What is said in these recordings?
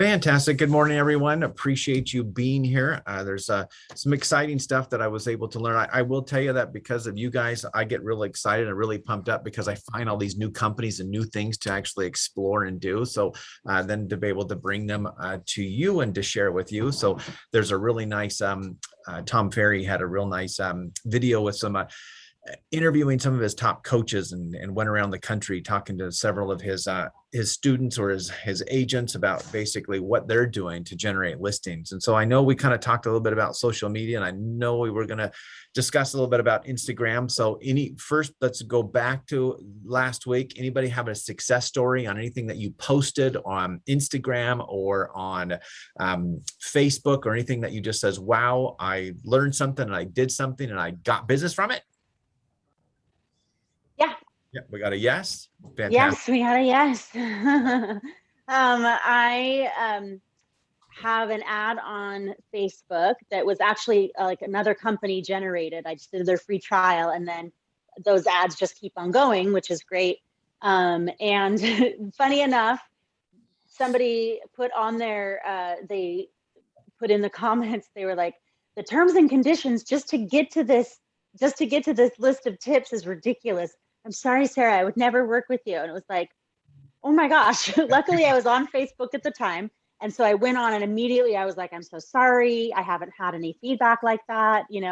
Fantastic. Good morning, everyone. Appreciate you being here. There's some exciting stuff that I was able to learn. I will tell you that because of you guys, I get really excited and really pumped up because I find all these new companies and new things to actually explore and do. So then to be able to bring them to you and to share with you. So there's a really nice, Tom Ferry had a real nice video with some interviewing some of his top coaches and went around the country talking to several of his students or his agents about basically what they're doing to generate listings. And so I know we kind of talked a little bit about social media, and I know we were going to discuss a little bit about Instagram. So first, let's go back to last week. Anybody have a success story on anything that you posted on Instagram or on Facebook, or anything that you just says, wow, I learned something and I did something and I got business from it? Yeah. Yeah, we got a yes. Fantastic. Yes, we got a yes. I have an ad on Facebook that was actually like another company generated. I just did their free trial, and then those ads just keep on going, which is great. And funny enough, somebody put on there, they put in the comments, they were like, the terms and conditions just to get to this list of tips is ridiculous. I'm sorry, Sarah, I would never work with you. And it was like, oh my gosh. Luckily, I was on Facebook at the time. And so I went on, and immediately I was like, I'm so sorry. I haven't had any feedback like that, and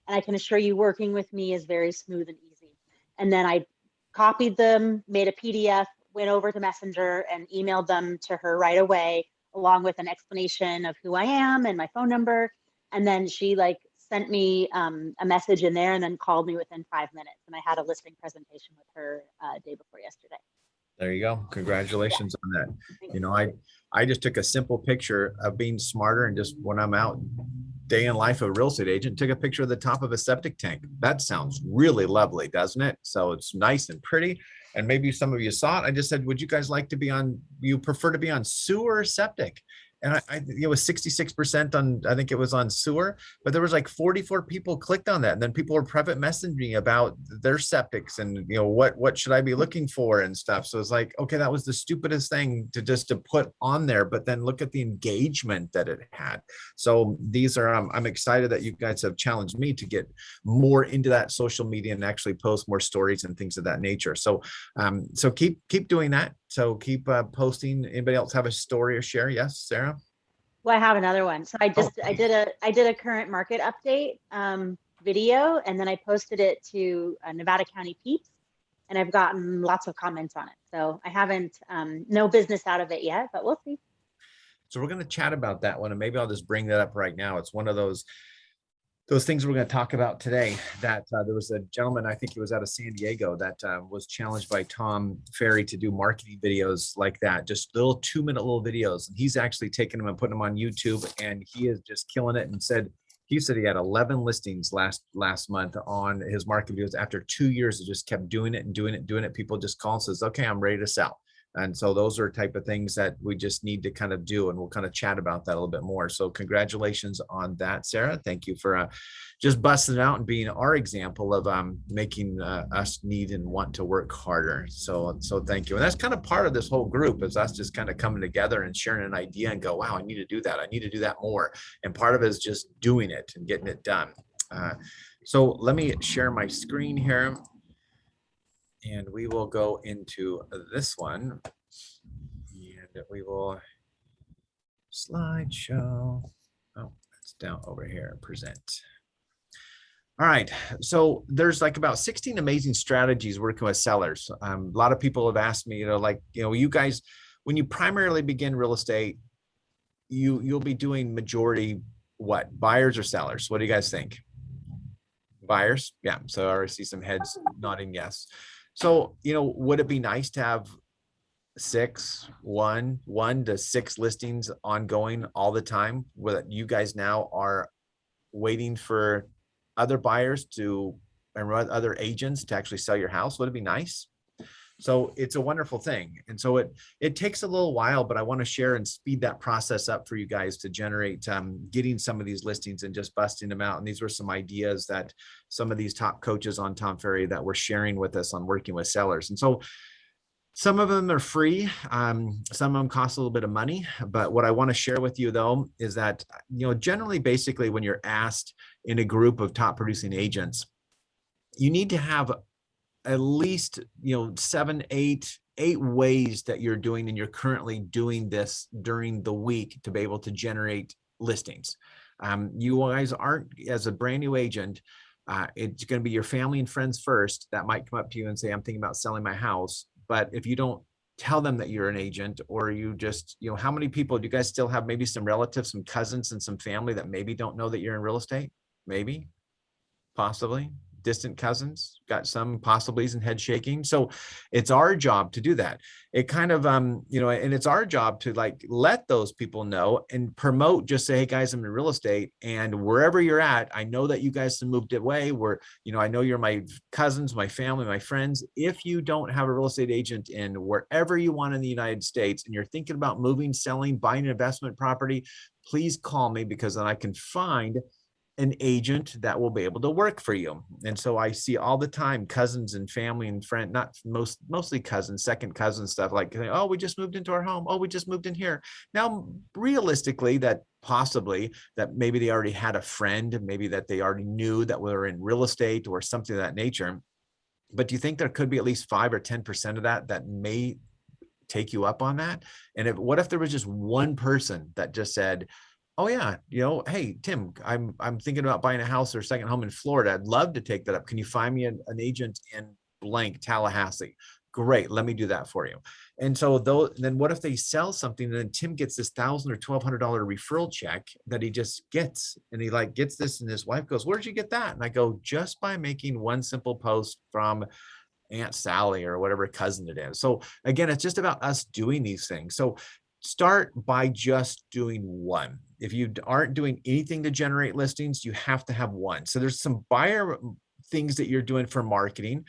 I can assure you working with me is very smooth and easy. And then I copied them, made a PDF, went over to Messenger and emailed them to her right away, along with an explanation of who I am and my phone number. And then she sent me a message in there and then called me within 5 minutes. And I had a listing presentation with her day before yesterday. There you go. Congratulations on that. I just took a simple picture of being smarter, and just when I'm out day in life of a real estate agent, took a picture of the top of a septic tank. That sounds really lovely, doesn't it? So it's nice and pretty. And maybe some of you saw it. I just said, would you guys like to be you prefer to be on sewer or septic? And it was 66% on, I think it was on sewer, but there was like 44 people clicked on that. And then people were private messaging about their septics and, what should I be looking for and stuff. So it's like, okay, that was the stupidest thing to put on there, but then look at the engagement that it had. So these are, I'm excited that you guys have challenged me to get more into that social media and actually post more stories and things of that nature. So, so keep doing that. So keep posting. Anybody else have a story or share? Yes, Sarah? Well, I have another one. So I did a current market update video, and then I posted it to Nevada County Peeps, and I've gotten lots of comments on it. So I haven't no business out of it yet, but we'll see. So we're going to chat about that one, and maybe I'll just bring that up right now. It's one of those things we're going to talk about today. That there was a gentleman, I think he was out of San Diego, that was challenged by Tom Ferry to do marketing videos like that, just little 2-minute little videos. And he's actually taken them and putting them on YouTube, and he is just killing it. And he said he had 11 listings last month on his marketing videos. After 2 years, he just kept doing it and doing it. People just call and says, okay, I'm ready to sell. And so those are type of things that we just need to kind of do. And we'll kind of chat about that a little bit more. So congratulations on that, Sarah. Thank you for just busting it out and being our example of making us need and want to work harder. So thank you. And that's kind of part of this whole group, is us just kind of coming together and sharing an idea and go, wow, I need to do that. I need to do that more. And part of it is just doing it and getting it done. So let me share my screen here. And we will go into this one, and we will slideshow. Oh, it's down over here, present. All right, so there's like about 16 amazing strategies working with sellers. A lot of people have asked me, you guys, when you primarily begin real estate, you'll be doing majority what? Buyers or sellers? What do you guys think? Buyers? Yeah, so I already see some heads nodding yes. So, would it be nice to have one to six listings ongoing all the time, where you guys now are waiting for other buyers and other agents to actually sell your house? Would it be nice? So it's a wonderful thing. And so it takes a little while, but I want to share and speed that process up for you guys to generate getting some of these listings and just busting them out. And these were some ideas that some of these top coaches on Tom Ferry that were sharing with us on working with sellers. And so Some of them are free. Some of them cost a little bit of money. But what I want to share with you though is that, generally, basically, when you're asked in a group of top producing agents, you need to have at least, seven, eight ways that you're doing and you're currently doing this during the week to be able to generate listings. You guys aren't, as a brand new agent, it's going to be your family and friends first that might come up to you and say, I'm thinking about selling my house. But if you don't tell them that you're an agent, or you just, how many people do you guys still have? Maybe some relatives, some cousins, and some family that maybe don't know that you're in real estate? Maybe, possibly distant cousins, got some possibilities and head shaking. So it's our job to do that. It kind of, and it's our job to like let those people know and promote, just say, hey guys, I'm in real estate, and wherever you're at, I know that you guys have moved away where, I know you're my cousins, my family, my friends. If you don't have a real estate agent in wherever you want in the United States, and you're thinking about moving, selling, buying an investment property, please call me, because then I can find an agent that will be able to work for you. And so I see all the time cousins and family and friend, not mostly cousins, second cousin stuff, like, oh, we just moved into our home. Oh, we just moved in here. Now, realistically, that possibly that maybe they already had a friend, maybe that they already knew that were in real estate or something of that nature. But do you think there could be at least 5 or 10% of that may take you up on that? And what if there was just one person that just said, oh yeah, hey Tim, I'm thinking about buying a house or a second home in Florida. I'd love to take that up. Can you find me an agent in blank Tallahassee? Great, let me do that for you. And so then what if they sell something and then Tim gets this $1,000 or $1,200 referral check that he just gets, and he like gets this, and his wife goes, where'd you get that? And I go, just by making one simple post from Aunt Sally or whatever cousin it is. So again, it's just about us doing these things. So start by just doing one. If you aren't doing anything to generate listings, you have to have one. So there's some buyer things that you're doing for marketing.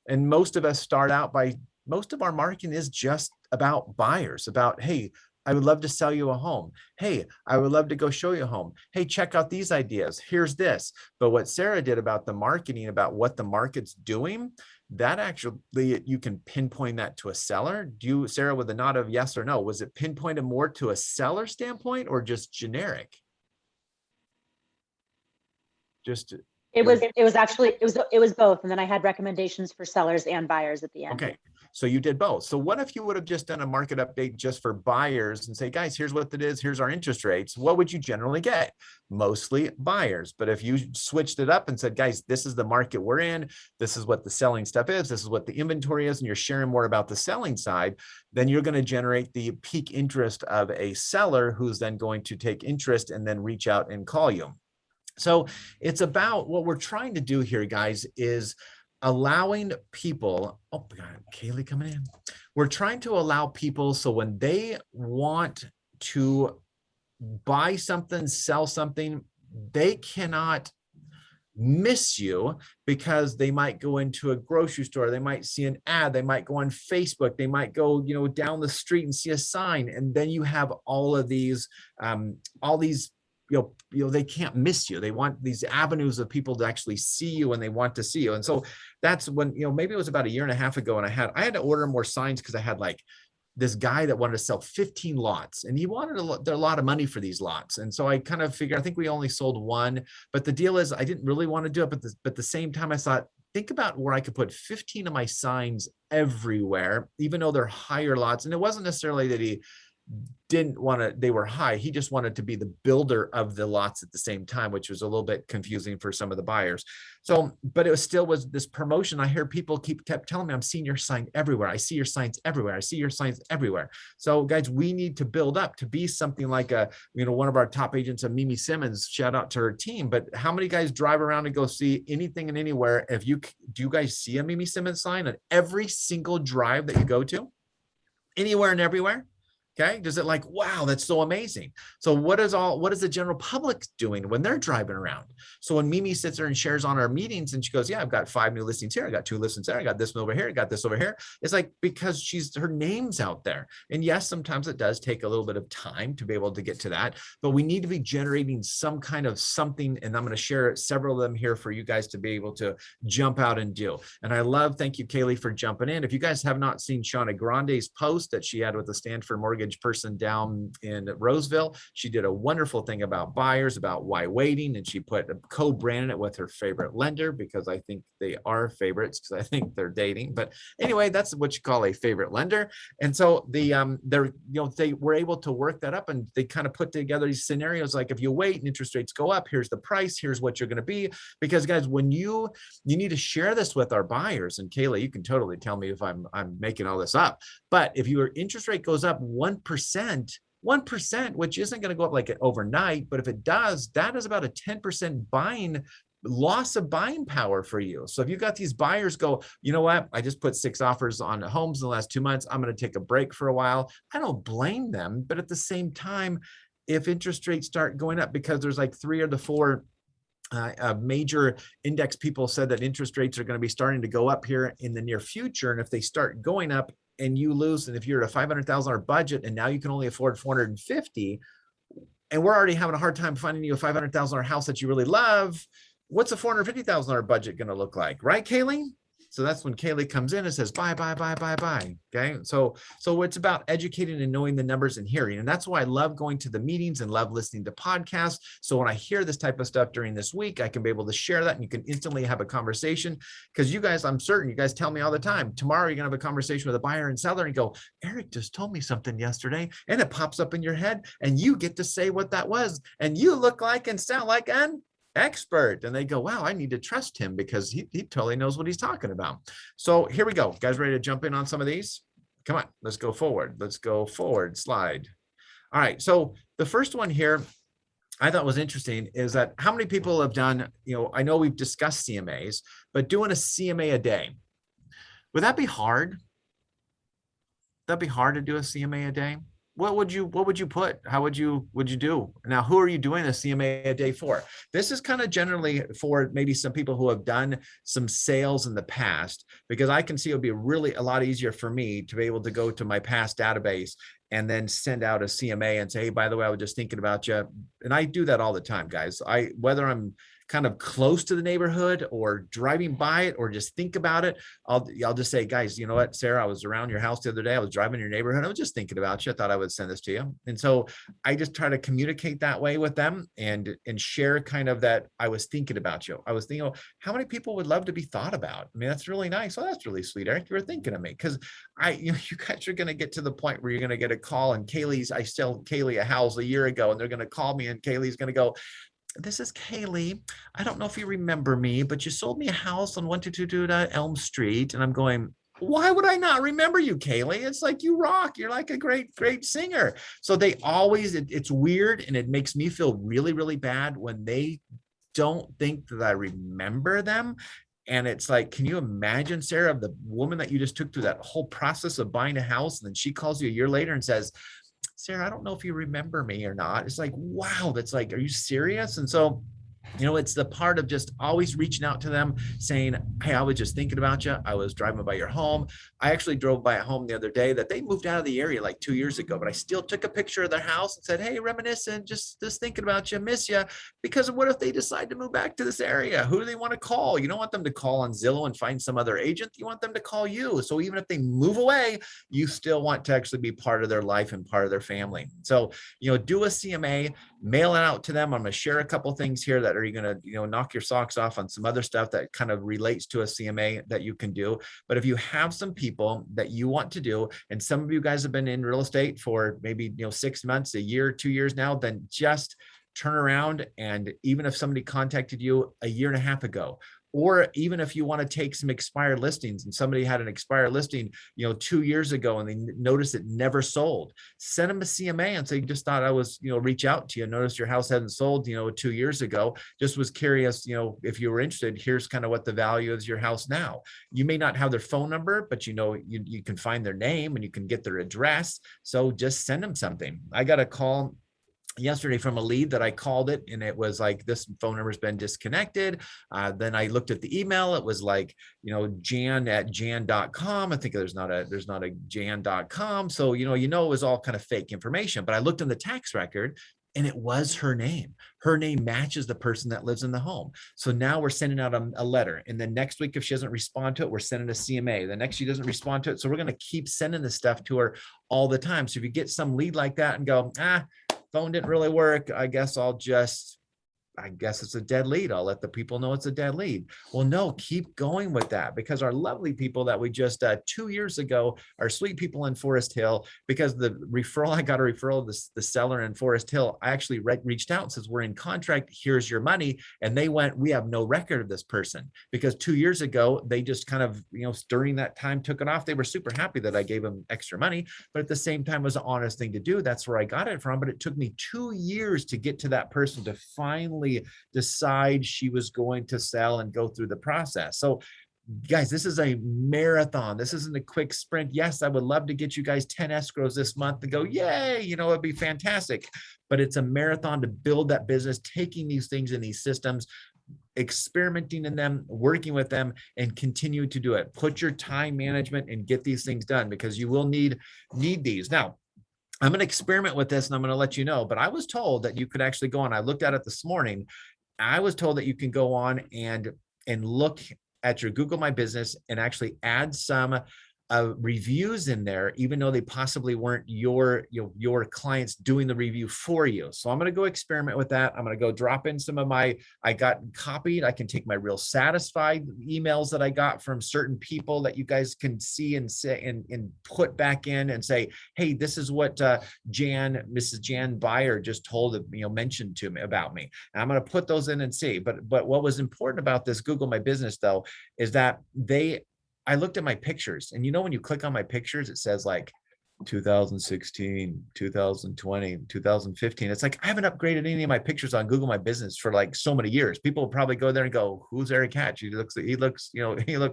And most of us start out by, most of our marketing is just about buyers, about, hey, I would love to sell you a home. Hey, I would love to go show you a home. Hey, check out these ideas. Here's this. But what Sarah did about the marketing, about what the market's doing, that actually, you can pinpoint that to a seller. Do you, Sarah, with a nod of yes or no, was it pinpointed more to a seller standpoint or just generic? Just It was actually, it was both. And then I had recommendations for sellers and buyers at the end. okay. So you did both. So what if you would have just done a market update just for buyers and say, guys, here's what it is. Here's our interest rates. What would you generally get? Mostly buyers. But if you switched it up and said, guys, this is the market we're in, this is what the selling stuff is, this is what the inventory is, and you're sharing more about the selling side, then you're going to generate the peak interest of a seller who's then going to take interest and then reach out and call you. So it's about, what we're trying to do here, guys, is allowing people, oh my God, Kaylee coming in. We're trying to allow people, so when they want to buy something, sell something, they cannot miss you, because they might go into a grocery store, they might see an ad, they might go on Facebook, they might go, down the street and see a sign, and then you have all these, they can't miss you. They want these avenues of people to actually see you, and they want to see you. And so that's when, maybe it was about a year and a half ago, and I had to order more signs, because I had like this guy that wanted to sell 15 lots, and he wanted a lot of money for these lots. And so I kind of figured, I think we only sold one, but the deal is I didn't really want to do it. But at the same time, I thought, think about where I could put 15 of my signs everywhere, even though they're higher lots. And it wasn't necessarily that he didn't want to, they were high. He just wanted to be the builder of the lots at the same time, which was a little bit confusing for some of the buyers. So, but it was this promotion. I hear people kept telling me, I'm seeing your sign everywhere. I see your signs everywhere. I see your signs everywhere. So guys, we need to build up to be something like one of our top agents, Mimi Simmons, shout out to her team. But how many guys drive around and go see anything and anywhere? Do you guys see a Mimi Simmons sign on every single drive that you go to? Anywhere and everywhere? Okay. Does it like, wow, that's so amazing. So what is the general public doing when they're driving around? So when Mimi sits there and shares on our meetings and she goes, yeah, I've got 5 new listings here. I got 2 listings there. I got this one over here. I got this over here. It's like, because her name's out there. And yes, sometimes it does take a little bit of time to be able to get to that, but we need to be generating some kind of something. And I'm going to share several of them here for you guys to be able to jump out and do. And thank you, Kaylee, for jumping in. If you guys have not seen Shauna Grande's post that she had with the Stanford Mortgage person down in Roseville, she did a wonderful thing about buyers, about why waiting, and she co-branded it with her favorite lender, because I think they are favorites, because I think they're dating. But anyway, that's what you call a favorite lender. And so they were able to work that up, and they kind of put together these scenarios like, if you wait and interest rates go up, here's the price, here's what you're going to be. Because guys, when you need to share this with our buyers, and Kayla, you can totally tell me if I'm making all this up, but if your interest rate goes up 1%, which isn't going to go up like overnight, but if it does, that is about a 10% loss of buying power for you. So if you've got these buyers go, you know what, I just put 6 offers on homes in the last 2 months, I'm going to take a break for a while. I don't blame them. But at the same time, if interest rates start going up, because there's like 3 of the 4 major index people said that interest rates are going to be starting to go up here in the near future. And if they start going up and you lose, and if you're at a $500,000 budget and now you can only afford 450, and we're already having a hard time finding you a $500,000 house that you really love, what's a $450,000 budget going to look like? Right, Kaylee? So that's when Kaylee comes in and says, buy. Okay. So it's about educating and knowing the numbers and hearing. And that's why I love going to the meetings and love listening to podcasts. So when I hear this type of stuff during this week, I can be able to share that, and you can instantly have a conversation. Because you guys, I'm certain you guys tell me all the time, tomorrow you're going to have a conversation with a buyer and seller and go, Eric just told me something yesterday, and it pops up in your head and you get to say what that was. And you look like and sound like an expert. And they go, wow, I need to trust him because he totally knows what he's talking about. So here we go. Guys, ready to jump in on some of these? Come on, let's go forward. Let's go forward slide. All right. So the first one here I thought was interesting is that how many people have done, I know we've discussed CMAs, but doing a CMA a day, would that be hard? That'd be hard to do a CMA a day. What would you put? How would you do? Now, who are you doing a CMA a day for? This is kind of generally for maybe some people who have done some sales in the past, because I can see it would be really a lot easier for me to be able to go to my past database and then send out a CMA and say, hey, by the way, I was just thinking about you. And I do that all the time, guys. Whether I'm kind of close to the neighborhood or driving by it or just think about it, I'll just say, guys, you know what, Sarah, I was around your house the other day. I was driving your neighborhood. I was just thinking about you. I thought I would send this to you. And so I just try to communicate that way with them and share kind of that I was thinking about you. I was thinking, how many people would love to be thought about? I mean, that's really nice. Oh, that's really sweet, Eric. You were thinking of me, because you guys are going to get to the point where you're going to get a call, and I sold Kaylee a house a year ago, and they're going to call me, and Kaylee's going to go, this is Kaylee. I don't know if you remember me, but you sold me a house on 1222 Elm Street. And I'm going, why would I not remember you, Kaylee? It's like, you rock. You're like a great, great singer. So they always, it's weird. And it makes me feel really, really bad when they don't think that I remember them. And it's like, can you imagine, Sarah, the woman that you just took through that whole process of buying a house, and then she calls you a year later and says, Sarah, I don't know if you remember me or not. It's like, wow, that's like, are you serious? And so, it's the part of just always reaching out to them saying, hey, I was just thinking about you. I was driving by your home. I actually drove by a home the other day that they moved out of the area like 2 years ago, but I still took a picture of their house and said, hey, reminiscent, just thinking about you, miss you. Because what if they decide to move back to this area? Who do they want to call? You don't want them to call on Zillow and find some other agent. You want them to call you. So even if they move away, you still want to actually be part of their life and part of their family. So, do a CMA, mail it out to them. I'm going to share a couple things here that are going to, knock your socks off on some other stuff that kind of relates to a CMA that you can do. But if you have some people that you want to do, and some of you guys have been in real estate for maybe, 6 months, a year, 2 years now, then just turn around, and even if somebody contacted you a year and a half ago, Or even if you want to take some expired listings and somebody had an expired listing, 2 years ago and they noticed it never sold, send them a CMA and say, just thought I was, reach out to you. Noticed your house hadn't sold, 2 years ago. Just was curious, if you were interested, here's kind of what the value is your house now. You may not have their phone number, but you can find their name and you can get their address. So just send them something. I got a call yesterday from a lead that I called it and it was like, this phone number's been disconnected. Then I looked at the email. It was like, jan@jan.com. I think there's not a jan.com. So, it was all kind of fake information, but I looked in the tax record and it was her name. Her name matches the person that lives in the home. So now we're sending out a letter. And then next week, if she doesn't respond to it, we're sending a CMA. The next she doesn't respond to it. So we're going to keep sending this stuff to her all the time. So if you get some lead like that and go, phone didn't really work, I guess it's a dead lead. I'll let the people know it's a dead lead. Well, no, keep going with that, because our lovely people that we just 2 years ago, our sweet people in Forest Hill, because I got a referral of the seller in Forest Hill. I actually reached out and says, we're in contract. Here's your money. And they went, we have no record of this person, because 2 years ago, they just kind of, during that time took it off. They were super happy that I gave them extra money, but at the same time, it was an honest thing to do. That's where I got it from. But it took me 2 years to get to that person to finally decide she was going to sell and go through the process. So guys, this is a marathon. This isn't a quick sprint. Yes, I would love to get you guys 10 escrows this month and go, yay, it'd be fantastic. But it's a marathon to build that business, taking these things in these systems, experimenting in them, working with them, and continue to do it. Put your time management and get these things done, because you will need these. Now, I'm going to experiment with this and I'm going to let you know, but I was told that you could actually go on. I looked at it this morning. I was told that you can go on and look at your Google My Business and actually add some reviews in there, even though they possibly weren't your clients doing the review for you. So I'm going to go experiment with that. I'm going to go drop in some of I got copied. I can take my real satisfied emails that I got from certain people that you guys can see and say, and put back in and say, hey, this is what Mrs. Jan Byer just told, mentioned to me about me. And I'm going to put those in and see. But what was important about this Google My Business though, is that I looked at my pictures, and when you click on my pictures, it says like 2016, 2020, 2015. It's like, I haven't upgraded any of my pictures on Google My Business for like so many years. People will probably go there and go, who's Eric Hatch? He looks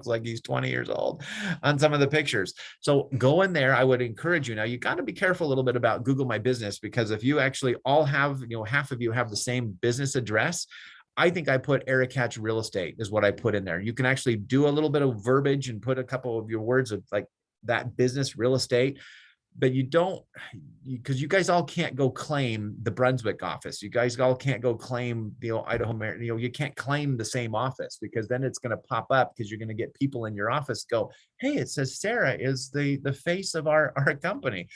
like he's 20 years old on some of the pictures. So go in there. I would encourage you. Now, you got to be careful a little bit about Google My Business, because if you actually all have, half of you have the same business address, I think I put Eric Hatch Real Estate is what I put in there. You can actually do a little bit of verbiage and put a couple of your words of like that business real estate, but you don't, because you guys all can't go claim the Brunswick office. You guys all can't go claim, Idaho, you can't claim the same office, because then it's going to pop up, because you're going to get people in your office go, hey, it says Sarah is the face of our company.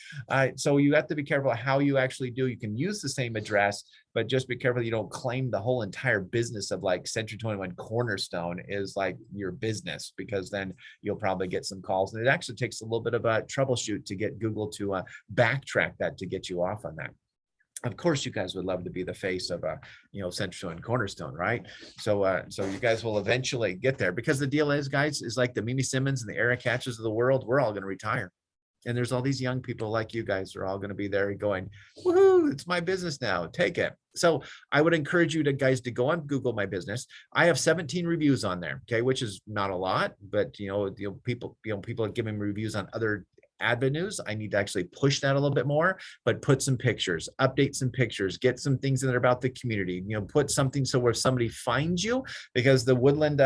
So you have to be careful how you actually do. You can use the same address, but just be careful you don't claim the whole entire business of like Century 21 Cornerstone is like your business, because then you'll probably get some calls. And it actually takes a little bit of a troubleshoot to get Google to backtrack that to get you off on that. Of course, you guys would love to be the face of Central and Cornerstone, right? So you guys will eventually get there, because the deal is, guys, is like the Mimi Simmons and the Eric Hatches of the world. We're all going to retire. And there's all these young people like you guys are all going to be there going, woohoo, it's my business now, take it. So I would encourage you guys to go on Google My Business. I have 17 reviews on there, okay, which is not a lot, but people are giving reviews on other avenues. I need to actually push that a little bit more, but put some pictures, update some pictures, get some things in there about the community, put something so where somebody finds you, because the Woodland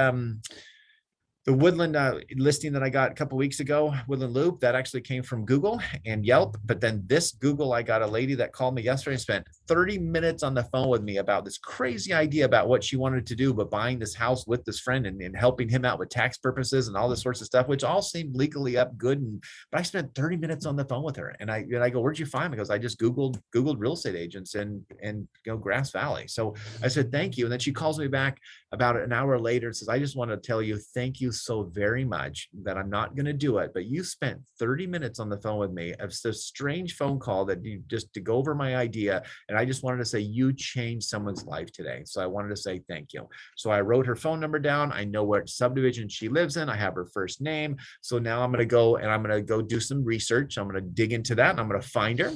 listing that I got a couple of weeks ago, Woodland Loop, that actually came from Google and Yelp. But then this Google, I got a lady that called me yesterday and spent 30 minutes on the phone with me about this crazy idea about what she wanted to do, but buying this house with this friend and helping him out with tax purposes and all this sorts of stuff, which all seemed legally up good. But I spent 30 minutes on the phone with her, and I go, where'd you find me? Because I just Googled real estate agents in Grass Valley. So I said, thank you. And then she calls me back about an hour later and says, I just want to tell you, thank you so very much that I'm not going to do it, but you spent 30 minutes on the phone with me of this strange phone call that you just to go over my idea. And I just wanted to say, you changed someone's life today. So I wanted to say thank you. So I wrote her phone number down. I know what subdivision she lives in. I have her first name. So now I'm going to go do some research. I'm going to dig into that and I'm going to find her.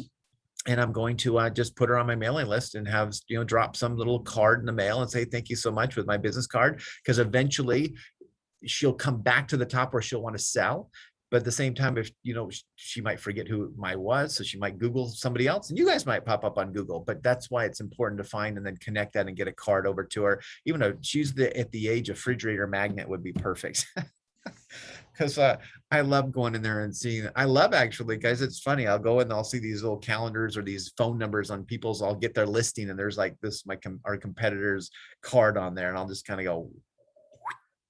And I'm going to just put her on my mailing list and have, drop some little card in the mail and say, thank you so much with my business card. Because eventually she'll come back to the top where she'll want to sell. But at the same time, if, she might forget who I was. So she might Google somebody else and you guys might pop up on Google. But that's why it's important to find and then connect that and get a card over to her. Even though she's at the age of refrigerator magnet would be perfect. Because I love going in there and seeing. I love actually, guys. It's funny. I'll go and I'll see these little calendars or these phone numbers on people's. I'll get their listing and there's like this our competitor's card on there, and I'll just kind of go,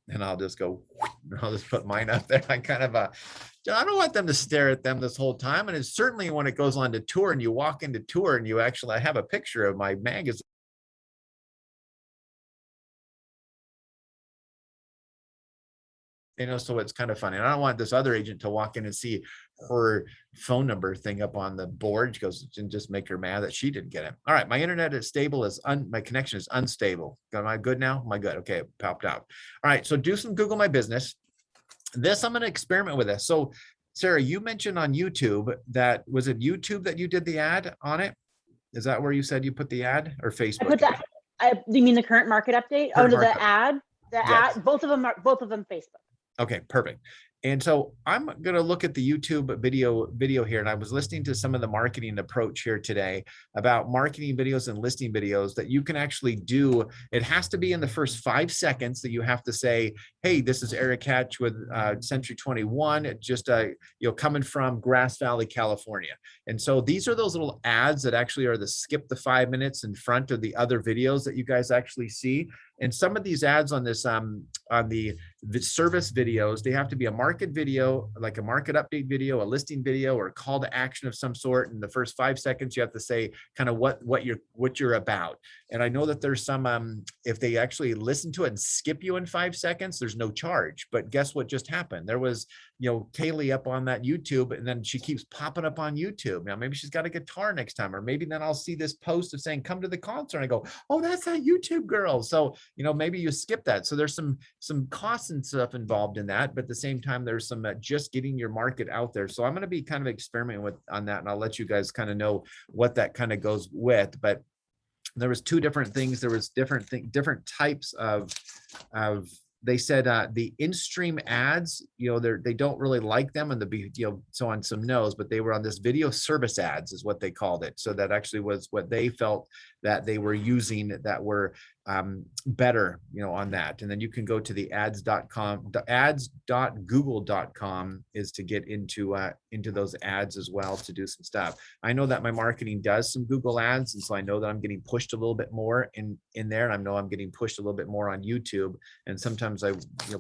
and I'll just go, and I'll just put mine up there. I kind of I don't want them to stare at them this whole time. And it's certainly when it goes on to tour and you walk into tour and you actually, I have a picture of my magazine. So it's kind of funny. And I don't want this other agent to walk in and see her phone number thing up on the board. She goes and just make her mad that she didn't get it. All right, my internet is stable. My connection is unstable. Am I good now? Am I good? Okay, it popped out. All right, so do some Google My Business. This, I'm going to experiment with this. So Sarah, you mentioned on YouTube was it YouTube that you did the ad on it? Is that where you said you put the ad, or Facebook? I put that. You mean the current market update? The ad. Yes. Ad. Both of them Facebook. Okay, perfect. And so I'm going to look at the YouTube video here. And I was listening to some of the marketing approach here today about marketing videos and listing videos that you can actually do. It has to be in the first 5 seconds that you have to say, hey, this is Eric Hatch with Century 21, just coming from Grass Valley, California. And so these are those little ads that actually are the skip the 5 minutes in front of the other videos that you guys actually see. And some of these ads on this, on the service videos, they have to be a market video, like a market update video, a listing video, or a call to action of some sort. In the first 5 seconds, you have to say kind of what you're about. And I know that there's some, if they actually listen to it and skip you in 5 seconds, there's no charge. But guess what just happened? There was, Kaylee up on that YouTube, and then she keeps popping up on YouTube. Now, maybe she's got a guitar next time, or maybe then I'll see this post of saying, come to the concert. And I go, oh, that's that YouTube girl. So, maybe you skip that. So there's some costs and stuff involved in that, but at the same time, there's some just getting your market out there. So I'm going to be kind of experimenting on that, and I'll let you guys kind of know what that kind of goes with. But there was two different things. There was different types of they said the in-stream ads, they don't really like them, and so on some no's, but they were on this video service ads is what they called it. So that actually was what they felt that they were using that were better, on that. And then you can go to the ads.com, the ads.google.com is to get into those ads as well, to do some stuff. I know that my marketing does some Google ads. And so I know that I'm getting pushed a little bit more in there. And I know I'm getting pushed a little bit more on YouTube. And sometimes I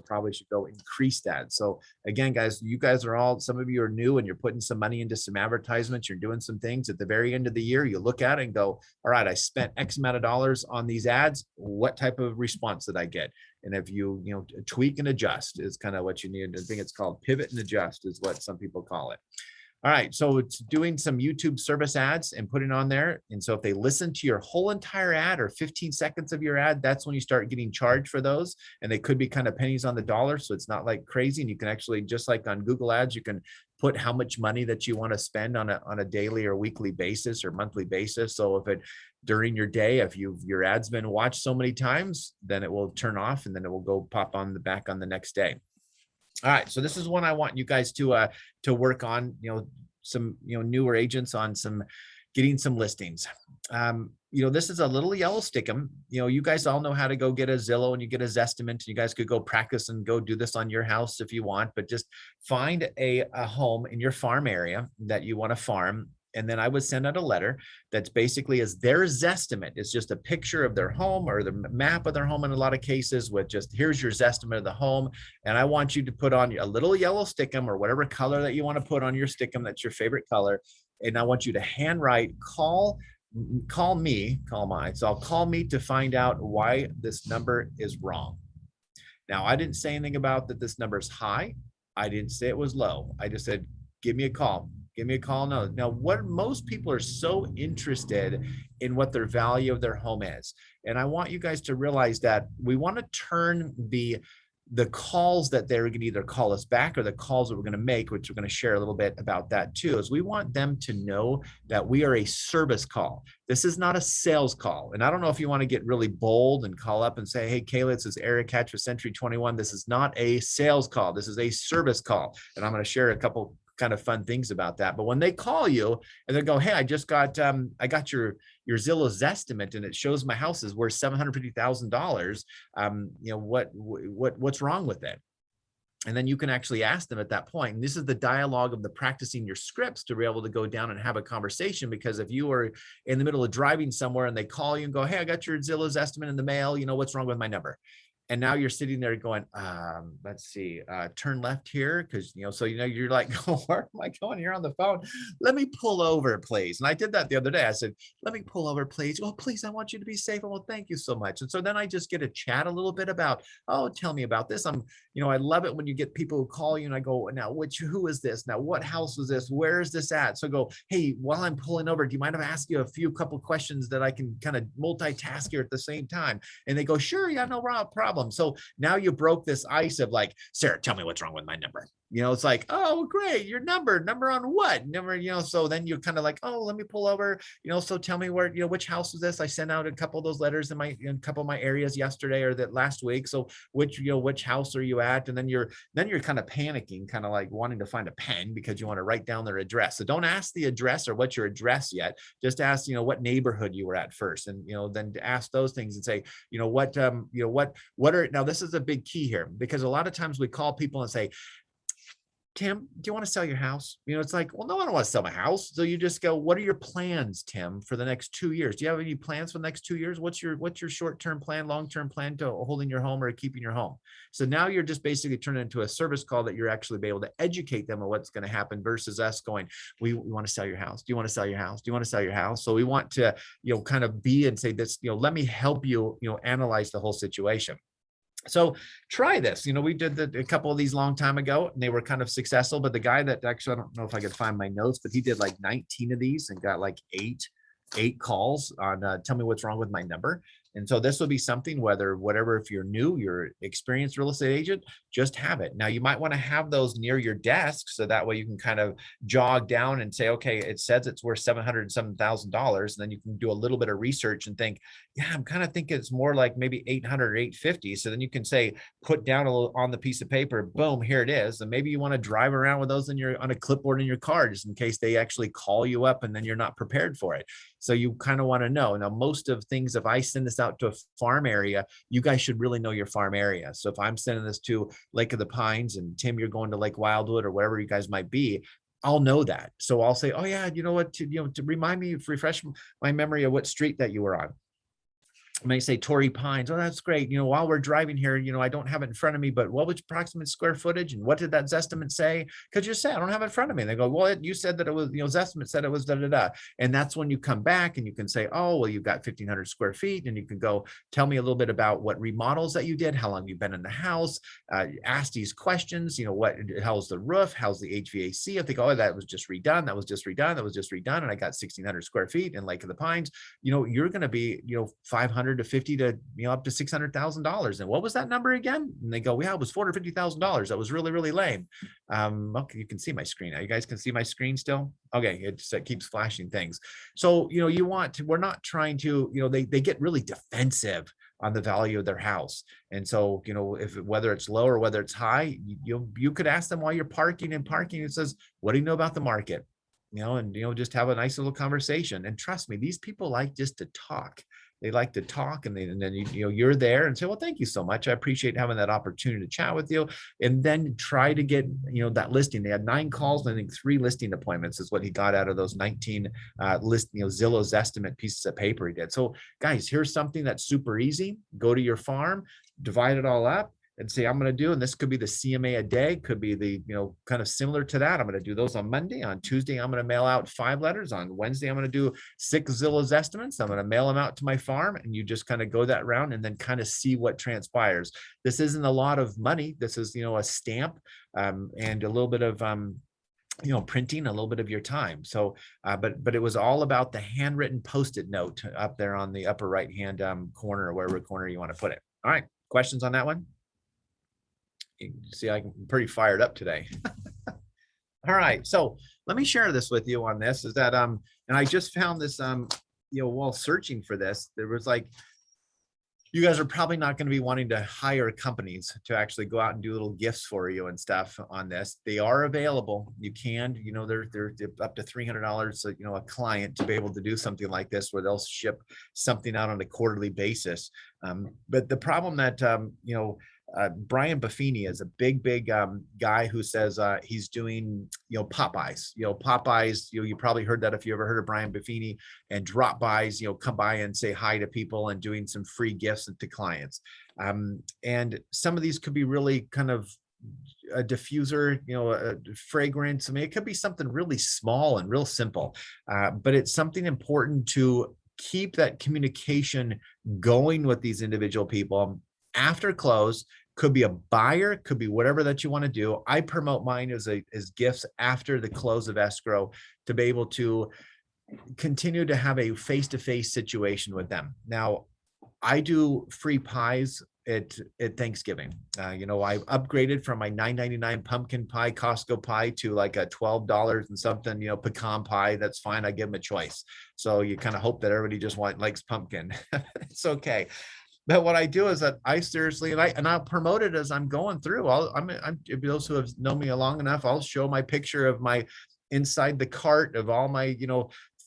probably should go increase that. So again, guys, you guys are some of you are new and you're putting some money into some advertisements. You're doing some things at the very end of the year. You look at it and go, all right, I spent X amount of dollars on these ads. What type of response did I get? And if you tweak and adjust is kind of what you need. I think it's called pivot and adjust is what some people call it. All right, so it's doing some YouTube service ads and putting on there. And so if they listen to your whole entire ad or 15 seconds of your ad, that's when you start getting charged for those. And they could be kind of pennies on the dollar. So it's not like crazy. And you can actually, just like on Google Ads, you can put how much money that you want to spend on a daily or weekly basis or monthly basis. So if it during your day, if your ad's been watched so many times, then it will turn off and then it will go pop on the back on the next day. All right, so this is one I want you guys to work on, some newer agents on getting some listings. This is a little yellow stickum. You guys all know how to go get a Zillow and you get a Zestimate. You guys could go practice and go do this on your house if you want, but just find a home in your farm area that you want to farm. And then I would send out a letter that's basically is their Zestimate. It's just a picture of their home or the map of their home in a lot of cases with just, here's your Zestimate of the home. And I want you to put on a little yellow stickum or whatever color that you want to put on your stickum. That's your favorite color. And I want you to handwrite, call me to find out why this number is wrong. Now, I didn't say anything about that this number is high. I didn't say it was low. I just said, give me a call. Give me a call. No. Now, what most people are so interested in what their value of their home is. And I want you guys to realize that we want to turn the calls that they're going to either call us back or the calls that we're going to make, which we're going to share a little bit about that too, is we want them to know that we are a service call. This is not a sales call. And I don't know if you want to get really bold and call up and say, hey, Kayla, this is Eric Hatch with Century 21. This is not a sales call. This is a service call. And I'm going to share a couple kind of fun things about that. But when they call you and they go, hey, I just got, I got your Zillow Zestimate and it shows my house is worth $750,000. You know, what's wrong with it? And then you can actually ask them at that point. And this is the dialogue of the practicing your scripts to be able to go down and have a conversation. Because if you are in the middle of driving somewhere and they call you and go, hey, I got your Zillow's estimate in the mail, you know, what's wrong with my number? And now you're sitting there going, let's see, turn left here. Cause you know, so, you know, you're like, where am I going? You're on the phone. Let me pull over, please. And I did that the other day. I said, let me pull over, please. Oh, please, I want you to be safe. Oh, well, thank you so much. And so then I just get to chat a little bit about, oh, tell me about this. You know, I love it when you get people who call you and I go, now, who is this? Now, what house was this? Where is this at? So go, hey, while I'm pulling over, do you mind if I ask you a couple questions that I can kind of multitask here at the same time? And they go, sure, yeah, no problem. So now you broke this ice of like, Sarah, tell me what's wrong with my number. You know, it's like, oh, great, your number on what? Number, you know, so then you're kind of like, oh, let me pull over, you know, so tell me where, you know, which house is this? I sent out a couple of those letters in a couple of my areas yesterday or that last week. So which house are you at? And then you're kind of panicking, kind of like wanting to find a pen because you want to write down their address. So don't ask the address or what's your address yet. Just ask, you know, what neighborhood you were at first. And, you know, then ask those things and say, you know, what are, now this is a big key here, because a lot of times we call people and say, Tim, do you want to sell your house? You know, it's like, well, no, I don't want to sell my house. So you just go, what are your plans, Tim, for the next 2 years? Do you have any plans for the next 2 years? What's your short-term plan, long-term plan to holding your home or keeping your home? So now you're just basically turning into a service call that you're actually be able to educate them on what's going to happen versus us going, we want to sell your house. Do you want to sell your house? Do you want to sell your house? So we want to, you know, kind of be and say this, you know, let me help you, you know, analyze the whole situation. So try this. You know, we did a couple of these long time ago and they were kind of successful, but the guy that actually, I don't know if I could find my notes, but he did like 19 of these and got like eight calls on tell me what's wrong with my number. And so this will be something, if you're new, you're experienced real estate agent, just have it. Now you might want to have those near your desk. So that way you can kind of jog down and say, okay, it says it's worth $707,000. And then you can do a little bit of research and think, yeah, I'm kind of thinking it's more like maybe 800 or 850. So then you can say, put down a little on the piece of paper, boom, here it is. And maybe you want to drive around with those on a clipboard in your car, just in case they actually call you up and then you're not prepared for it. So you kind of want to know. Now, most of things, if I send this out to a farm area, you guys should really know your farm area. So if I'm sending this to Lake of the Pines and Tim, you're going to Lake Wildwood or wherever you guys might be, I'll know that. So I'll say, oh yeah, you know what, to remind me, refresh my memory of what street that you were on. I may say Torrey Pines. Oh, that's great. You know, while we're driving here, you know, I don't have it in front of me, but what was approximate square footage and what did that Zestimate say? Because you say, I don't have it in front of me. And they go, well, you said that it was, you know, Zestimate said it was da, da, da. And that's when you come back and you can say, oh, well, you've got 1,500 square feet. And you can go, tell me a little bit about what remodels that you did, how long you've been in the house, ask these questions, you know, how's the roof? How's the HVAC? I think, oh, that was just redone. That was just redone. That was just redone. And I got 1,600 square feet in Lake of the Pines. You know, you're going to be, you know, 500 to 50 to, you know, up to $600,000. And what was that number again? And they go, yeah, it was $450,000. That was really, really lame. Okay, you can see my screen now. You guys can see my screen still? Okay, it keeps flashing things. So, you know, we're not trying to, you know, they get really defensive on the value of their house. And so, you know, whether it's low or whether it's high, you could ask them while you're parking, it says, what do you know about the market? You know, and, you know, just have a nice little conversation. And trust me, these people like just to talk. They like to talk, and then you know, you're there and say, well, thank you so much. I appreciate having that opportunity to chat with you. And then try to get, you know, that listing. They had 9 calls, and I think 3 listing appointments is what he got out of those 19 Zillow's estimate pieces of paper he did. So guys, here's something that's super easy. Go to your farm, divide it all up, and say, I'm going to do, and this could be the CMA a day, could be the, kind of similar to that. I'm going to do those on Monday. On Tuesday, I'm going to mail out 5 letters. On Wednesday, I'm going to do 6 Zillow's estimates. I'm going to mail them out to my farm, and you just kind of go that round and then kind of see what transpires. This isn't a lot of money. This is, a stamp, and a little bit of, printing, a little bit of your time. So, but it was all about the handwritten Post-it note up there on the upper right hand corner, or wherever corner you want to put it. All right, questions on that one? You can see I'm pretty fired up today. All right, so let me share this with you on this. Is that and I just found this while searching for this, there was like, you guys are probably not going to be wanting to hire companies to actually go out and do little gifts for you and stuff on this. They are available. You can, they're up to $300, a client to be able to do something like this, where they'll ship something out on a quarterly basis. But the problem that, Brian Buffini is a big guy who says he's doing, pop-bys. Pop-bys, you probably heard that if you ever heard of Brian Buffini, and drop-bys, come by and say hi to people, and doing some free gifts to clients. And some of these could be really kind of a diffuser, a fragrance. I mean, it could be something really small and real simple, but it's something important to keep that communication going with these individual people after close. Could be a buyer, could be whatever that you want to do. I promote mine as gifts after the close of escrow, to be able to continue to have a face-to-face situation with them. Now, I do free pies at Thanksgiving. I upgraded from my $9.99 pumpkin pie Costco pie to like a $12 and something, pecan pie. That's fine. I give them a choice. So you kind of hope that everybody just likes pumpkin. It's okay. But what I do is that I seriously, and I'll promote it as I'm going through. I'm those who have known me long enough, I'll show my picture of my inside the cart of all my,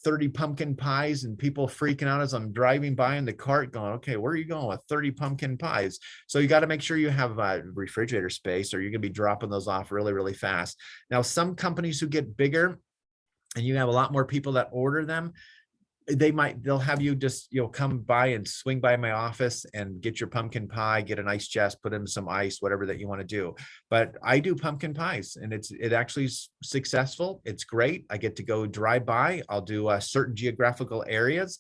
30 pumpkin pies, and people freaking out as I'm driving by in the cart going, okay, where are you going with 30 pumpkin pies? So you got to make sure you have refrigerator space, or you're going to be dropping those off really, really fast. Now, some companies who get bigger and you have a lot more people that order them, they'll have you just, come by and swing by my office and get your pumpkin pie, get an ice chest, put in some ice, whatever that you want to do. But I do pumpkin pies, and it actually is successful. It's great. I get to go drive by. I'll do certain geographical areas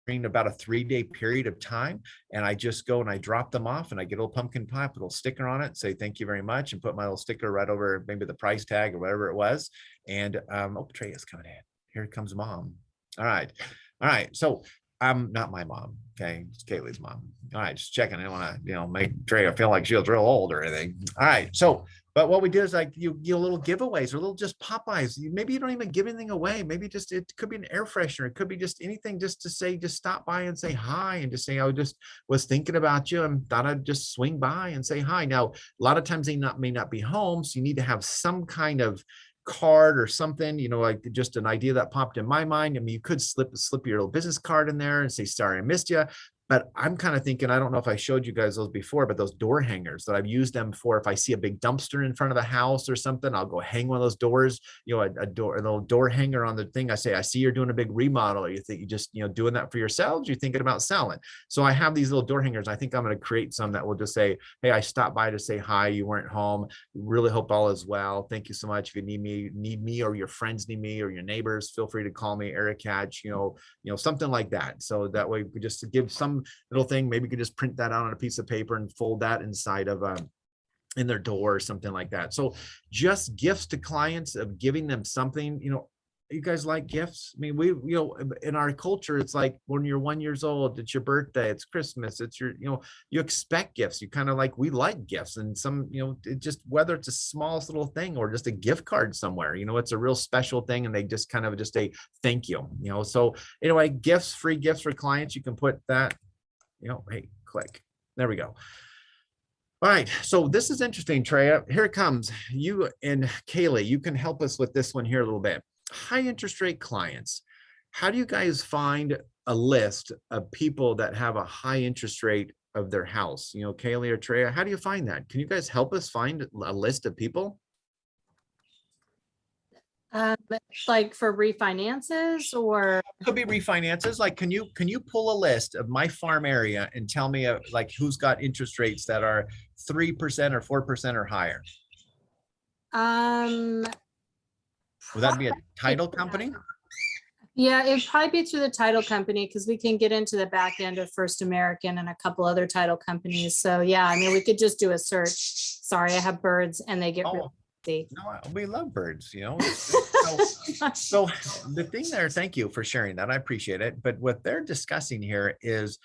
in about a 3-day period of time. And I just go and I drop them off, and I get a little pumpkin pie, put a little sticker on it, say, thank you very much, and put my little sticker right over maybe the price tag or whatever it was. And Trey is coming in. Here comes mom. All right. So I'm not my mom. Okay. It's Kaylee's mom. All right. Just checking. I don't want to, make Trey feel like she was real old or anything. All right. So, but what we do is like you little giveaways, or little just Popeyes. Maybe you don't even give anything away. Maybe just, it could be an air freshener. It could be just anything, just to say, just stop by and say hi, and just say, I just was thinking about you and thought I'd just swing by and say hi. Now, a lot of times they may not be home. So you need to have some kind of card or something, like just an idea that popped in my mind. I mean, you could slip your little business card in there and say, sorry, I missed you. But I'm kind of thinking, I don't know if I showed you guys those before, but those door hangers that I've used them for, if I see a big dumpster in front of the house or something, I'll go hang one of those doors, a little door hanger on the thing. I say, I see you're doing a big remodel. Or you think you just, doing that for yourselves? You're thinking about selling. So I have these little door hangers. I think I'm going to create some that will just say, hey, I stopped by to say hi. You weren't home. Really hope all is well. Thank you so much. If you need me, or your friends need me, or your neighbors, feel free to call me, Eric Hatch, something like that. So that way we could just give some little thing. Maybe you could just print that out on a piece of paper and fold that inside of in their door or something like that. So just gifts to clients, of giving them something. You guys like gifts? I mean, we, in our culture, it's like when you're 1 year old, it's your birthday, it's Christmas, it's your, you expect gifts. You kind of like, we like gifts, and some, it just, whether it's a smallest little thing or just a gift card somewhere, it's a real special thing, and they just kind of just say thank you. So anyway, gifts, free gifts for clients. You can put that, hey, click. There we go. All right. So this is interesting, Trey. Here it comes. You and Kaylee, you can help us with this one here a little bit. High interest rate clients. How do you guys find a list of people that have a high interest rate of their house? Kaylee or Trey, how do you find that? Can you guys help us find a list of people? Um, like for refinances or? Could be refinances. Like, can you pull a list of my farm area and tell me like who's got interest rates that are 3% or 4% or higher? Um, Would that be a title probably- company? Yeah, it'd probably be through the title company because we can get into the back end of First American and a couple other title companies. So yeah, I mean, we could just do a search. Sorry, I have birds and they get Oh, really busy. no, we love birds, you know. So the thing there, thank you for sharing that. I appreciate it. But what they're discussing here is,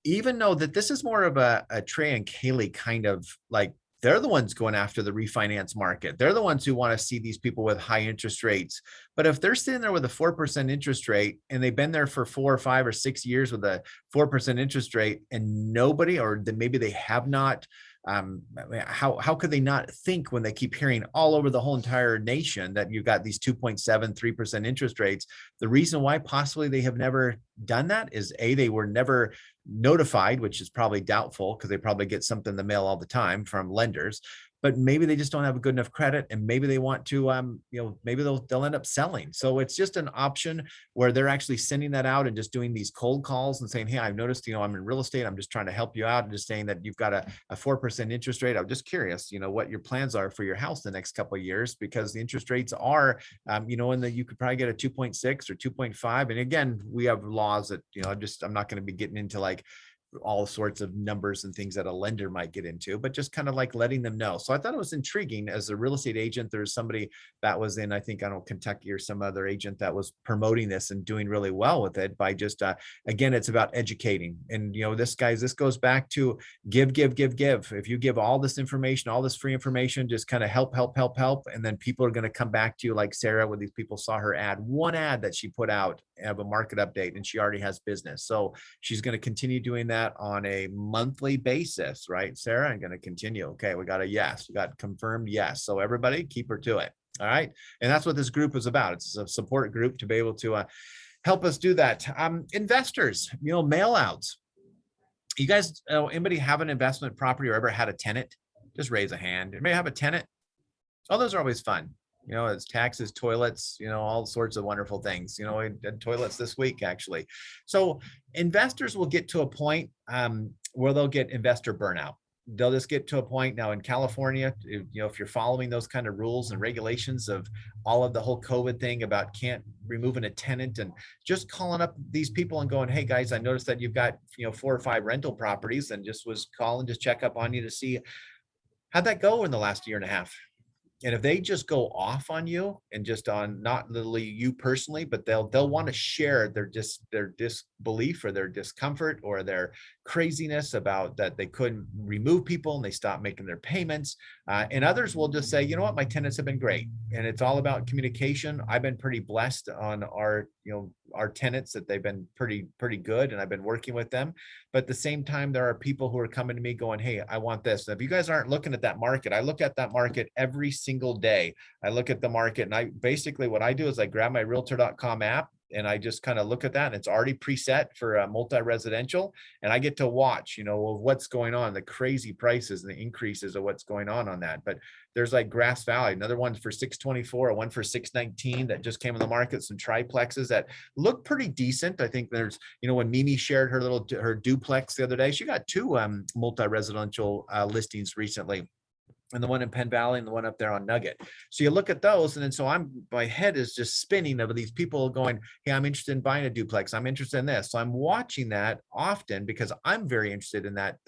even though that this is more of a Trey and Kaylee kind of like, they're the ones going after the refinance market. They're the ones who want to see these people with high interest rates. But if they're sitting there with a 4% interest rate and they've been there for 4 or 5 or 6 years with a 4% interest rate and nobody, or maybe they have not, how could they not think when they keep hearing all over the whole entire nation that you've got these 2.7, 3% interest rates? The reason why possibly they have never done that is they were never notified, which is probably doubtful because they probably get something in the mail all the time from lenders, but maybe they just don't have a good enough credit, and maybe they want to, maybe they'll end up selling. So it's just an option where they're actually sending that out and just doing these cold calls and saying, hey, I've noticed, I'm in real estate. I'm just trying to help you out, and just saying that you've got a 4% interest rate. I'm just curious, what your plans are for your house the next couple of years, because the interest rates are, and that you could probably get a 2.6 or 2.5. And again, we have laws that, I'm not going to be getting into like all sorts of numbers and things that a lender might get into, but just kind of like letting them know. So I thought it was intriguing. As a real estate agent, there's somebody that was in, I think, I don't know, Kentucky or some other agent that was promoting this and doing really well with it by just, again, it's about educating. And, this goes back to give. If you give all this information, all this free information, just kind of help. And then people are going to come back to you, like Sarah, when these people saw her one ad that she put out of a market update, and she already has business. So she's going to continue doing that on a monthly basis, right, Sarah? I'm going to continue. Okay, we got a yes. We got confirmed yes. So everybody, keep her to it. All right, and that's what this group is about. It's a support group to be able to help us do that. Investors, mail outs. You guys, anybody have an investment property or ever had a tenant? Just raise a hand. Anybody have a tenant? Oh, those are always fun. It's taxes, toilets, all sorts of wonderful things. I did toilets this week, actually. So investors will get to a point where they'll get investor burnout. They'll just get to a point now in California, if you're following those kind of rules and regulations of all of the whole COVID thing about can't removing a tenant, and just calling up these people and going, hey guys, I noticed that you've got, 4 or 5 rental properties, and just was calling to check up on you to see how'd that go in the last year and a half. And if they just go off on you, and just on not literally you personally, but they'll want to share their disbelief or their discomfort or their craziness about that they couldn't remove people and they stopped making their payments. And others will just say, you know what, my tenants have been great. And it's all about communication. I've been pretty blessed on our tenants, that they've been pretty good, and I've been working with them. But at the same time, there are people who are coming to me going, hey, I want this. And if you guys aren't looking at that market, I look at that market every single day. I look at the market, and I basically, what I do is I grab my realtor.com app, and I just kind of look at that, and it's already preset for multi-residential, and I get to watch, what's going on, the crazy prices and the increases of what's going on that. But there's like Grass Valley, another one for 624, one for 619 that just came on the market, some triplexes that look pretty decent. I think there's, when Mimi shared her duplex the other day, she got 2 multi-residential listings recently, and the one in Penn Valley and the one up there on Nugget. So you look at those, and then my head is just spinning of these people going, hey, I'm interested in buying a duplex. I'm interested in this. So I'm watching that often because I'm very interested in that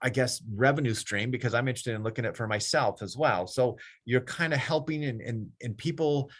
I guess revenue stream, because I'm interested in looking at it for myself as well. So you're kind of helping, and people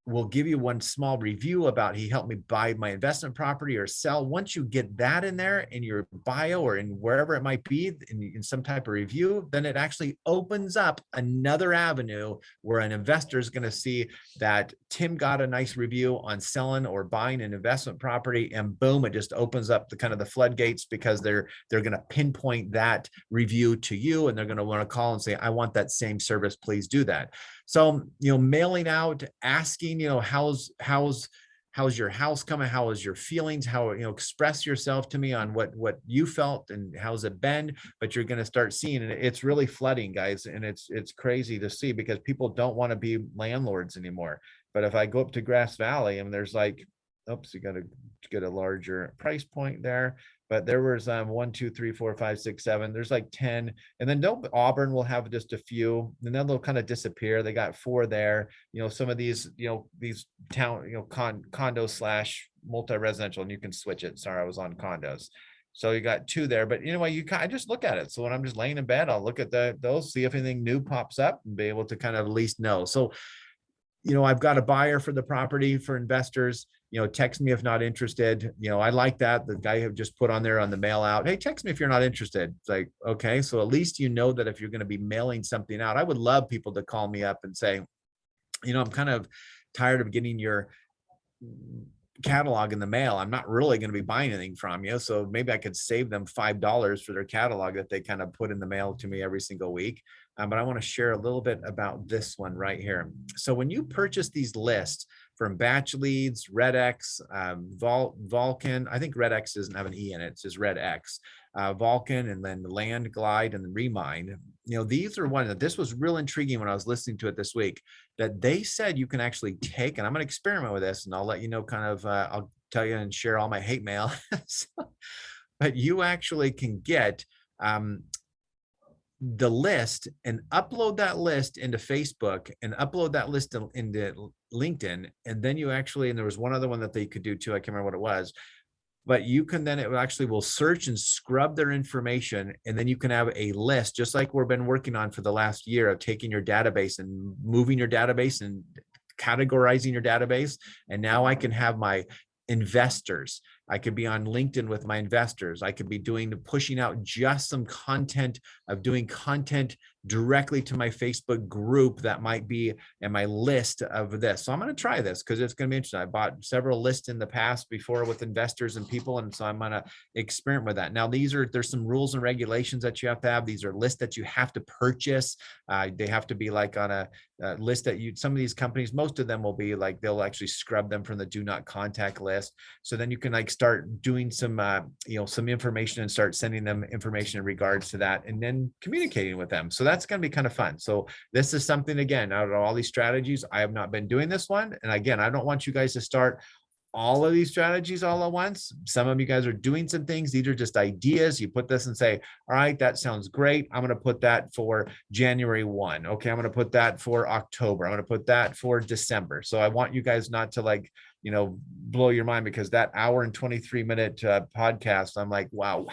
will give you one small review about, he helped me buy my investment property or sell. Once you get that in there in your bio or in wherever it might be in some type of review, then it actually opens up another avenue where an investor is going to see that Tim got a nice review on selling or buying an investment property, and boom, it just opens up the kind of the floodgates, because they're going to pinpoint that review to you, and they're going to want to call and say, I want that same service, please do that. So, mailing out, asking, how's how's your house coming? How is your feelings? How, express yourself to me on what you felt and how's it been? But you're going to start seeing, and it's really flooding, guys. And it's crazy to see because people don't want to be landlords anymore. But if I go up to Grass Valley and there's like, oops, you got to get a larger price point there. But there was 1, 2, 3, 4, 5, 6, 7. There's like 10, and then Auburn will have just a few, and then they'll kind of disappear. They got 4 there. Some of these, these town, condos slash multi-residential, and you can switch it. Sorry, I was on condos. So you got 2 there, but I just look at it. So when I'm just laying in bed, I'll look at those, see if anything new pops up, and be able to kind of at least know. So I've got a buyer for the property for investors. Text me if not interested. I like that. The guy who just put on there on the mail out, hey, text me if you're not interested. It's like, okay, so at least that if you're going to be mailing something out, I would love people to call me up and say, I'm kind of tired of getting your catalog in the mail. I'm not really going to be buying anything from you. So maybe I could save them $5 for their catalog that they kind of put in the mail to me every single week. But I want to share a little bit about this one right here. So when you purchase these lists from Batch Leads, RedX, Vulcan, I think RedX doesn't have an E in it. It's just RedX, Vulcan, and then Land Glide and Remind. These are one that this was real intriguing when I was listening to it this week, that they said you can actually take, and I'm going to experiment with this, and I'll let you know kind of, I'll tell you and share all my hate mail. But you actually can get the list and upload that list into Facebook and upload that list into LinkedIn. And then you actually, and there was one other one that they could do too. I can't remember what it was, but you can then, it actually will search and scrub their information. And then you can have a list, just like we've been working on for the last year, of taking your database and moving your database and categorizing your database. And now I can have my investors. I could be on LinkedIn with my investors. I could be pushing out just some content of doing content directly to my Facebook group that might be in my list of this. So I'm going to try this because it's going to be interesting. I bought several lists in the past before with investors and people. And so I'm going to experiment with that. Now, there's some rules and regulations that you have to have. These are lists that you have to purchase. They have to be like on a list that some of these companies, most of them will be like, they'll actually scrub them from the do not contact list. So then you can start doing some, some information and start sending them information in regards to that and then communicating with them. So that's going to be kind of fun. So this is something, again, out of all these strategies, I have not been doing this one. And again, I don't want you guys to start all of these strategies all at once. Some of you guys are doing some things. These are just ideas. You put this and say, all right, that sounds great. I'm going to put that for January 1. Okay. I'm going to put that for October. I'm going to put that for December. So I want you guys not to blow your mind, because that hour and 23-minute podcast, I'm like, wow,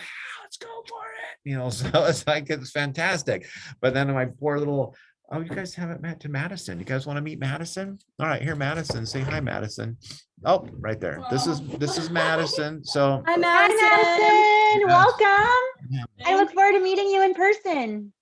let's go for it. So it's fantastic. But then my poor little, oh, you guys haven't met to Madison. You guys want to meet Madison? All right, here, Madison. Say hi, Madison. Oh, right there. This is Madison. So Hi, Hi, Madison. Welcome. Yeah. I look forward to meeting you in person.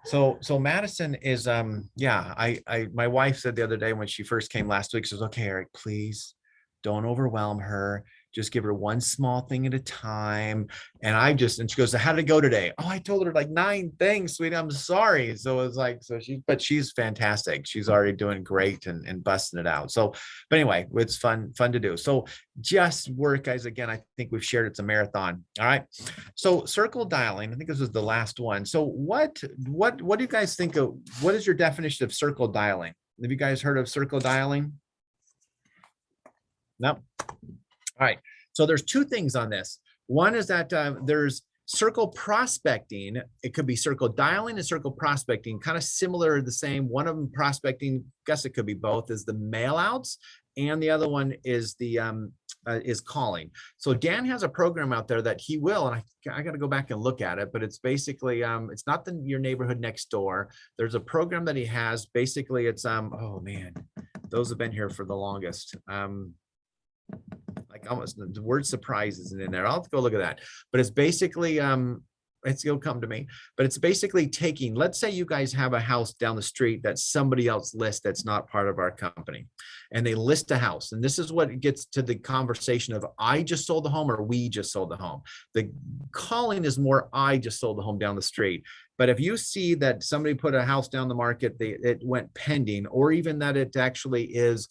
So Madison is my wife said the other day when she first came last week, she says, okay, Eric, please don't overwhelm her. Just give her one small thing at a time. And she goes, so how did it go today? Oh, I told her like 9 things, sweetie. I'm sorry. So it was like, but she's fantastic. She's already doing great and busting it out. So, but anyway, it's fun to do. So just work, guys. Again, I think we've shared it's a marathon. All right. So circle dialing, I think this was the last one. So what do you guys think of, what is your definition of circle dialing? Have you guys heard of circle dialing? No. All right. So there's 2 things on this. One is that there's circle prospecting. It could be circle dialing and circle prospecting, kind of similar, the same. One of them prospecting, guess it could be both, is the mail outs, and the other one is the is calling. So Dan has a program out there that he will, and I got to go back and look at it, but it's basically it's not your neighborhood next door. There's a program that he has. Basically, it's oh man, those have been here for the longest. Like almost the word surprise isn't in there. I'll have to go look at that. But it's basically it'll come to me, but it's basically taking, let's say you guys have a house down the street that somebody else lists that's not part of our company, and they list a house. And this is what gets to the conversation of I just sold the home or we just sold the home. The calling is more I just sold the home down the street. But if you see that somebody put a house down the market, it went pending, or even that it actually is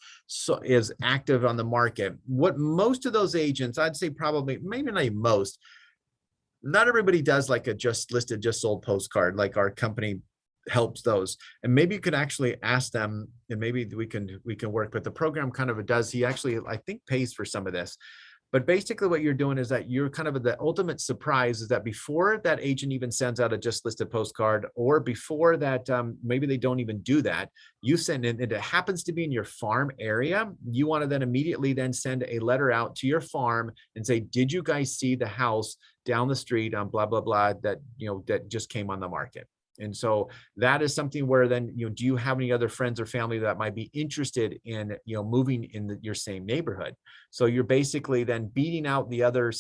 active on the market, what most of those agents, I'd say probably, maybe not even most, not everybody does like a just listed, just sold postcard, like our company helps those. And maybe you could actually ask them, and maybe we can work, but the program kind of does, he actually, I think, pays for some of this. But basically what you're doing is that you're kind of the ultimate surprise is that before that agent even sends out a just listed postcard, or before that, maybe they don't even do that, you send in, and it happens to be in your farm area, you want to then immediately then send a letter out to your farm and say, did you guys see the house down the street on blah, blah, blah, that, that just came on the market? And so that is something where then, do you have any other friends or family that might be interested in, moving in your same neighborhood? So you're basically then beating out the other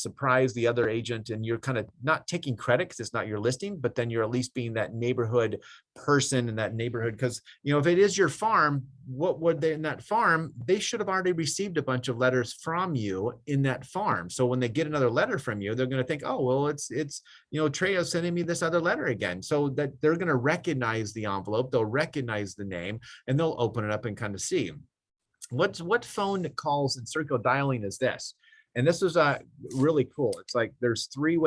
agent, and you're kind of not taking credit because it's not your listing, but then you're at least being that neighborhood person in that neighborhood. Because, if it is your farm, what would they in that farm, they should have already received a bunch of letters from you in that farm. So when they get another letter from you, they're going to think, oh, well, it's Trejo sending me this other letter again. So that they're going to recognize the envelope, they'll recognize the name, and they'll open it up and kind of see. What phone calls and circle dialing is this? And this is really cool. It's like there's 3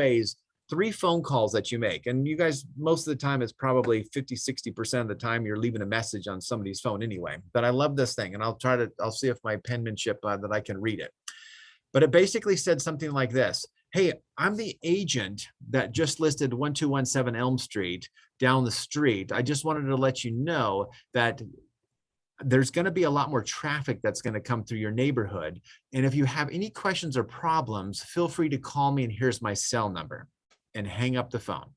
phone calls that you make. And you guys, most of the time, it's probably 50-60% of the time you're leaving a message on somebody's phone anyway. But I love this thing, and I'll see if my penmanship that I can read it. But it basically said something like this: hey, I'm the agent that just listed 1217 Elm Street down the street. I just wanted to let you know that there's going to be a lot more traffic that's going to come through your neighborhood. And if you have any questions or problems, feel free to call me, and here's my cell number, and hang up the phone.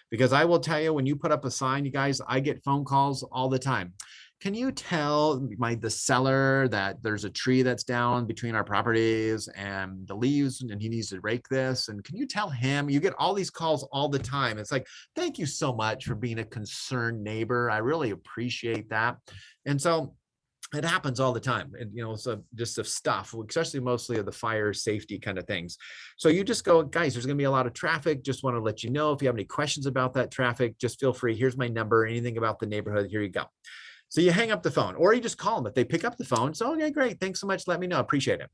Because I will tell you, when you put up a sign, you guys, I get phone calls all the time. Can you tell the seller that there's a tree that's down between our properties and the leaves, and he needs to rake this? And can you tell him? You get all these calls all the time. It's like, thank you so much for being a concerned neighbor. I really appreciate that. And so it happens all the time. And, so just of stuff, especially mostly of the fire safety kind of things. So you just go, guys, there's going to be a lot of traffic. Just want to let you know, if you have any questions about that traffic, just feel free. Here's my number. Anything about the neighborhood, here you go. So you hang up the phone, or you just call them. If they pick up the phone, so, okay, great. Thanks so much. Let me know. Appreciate it.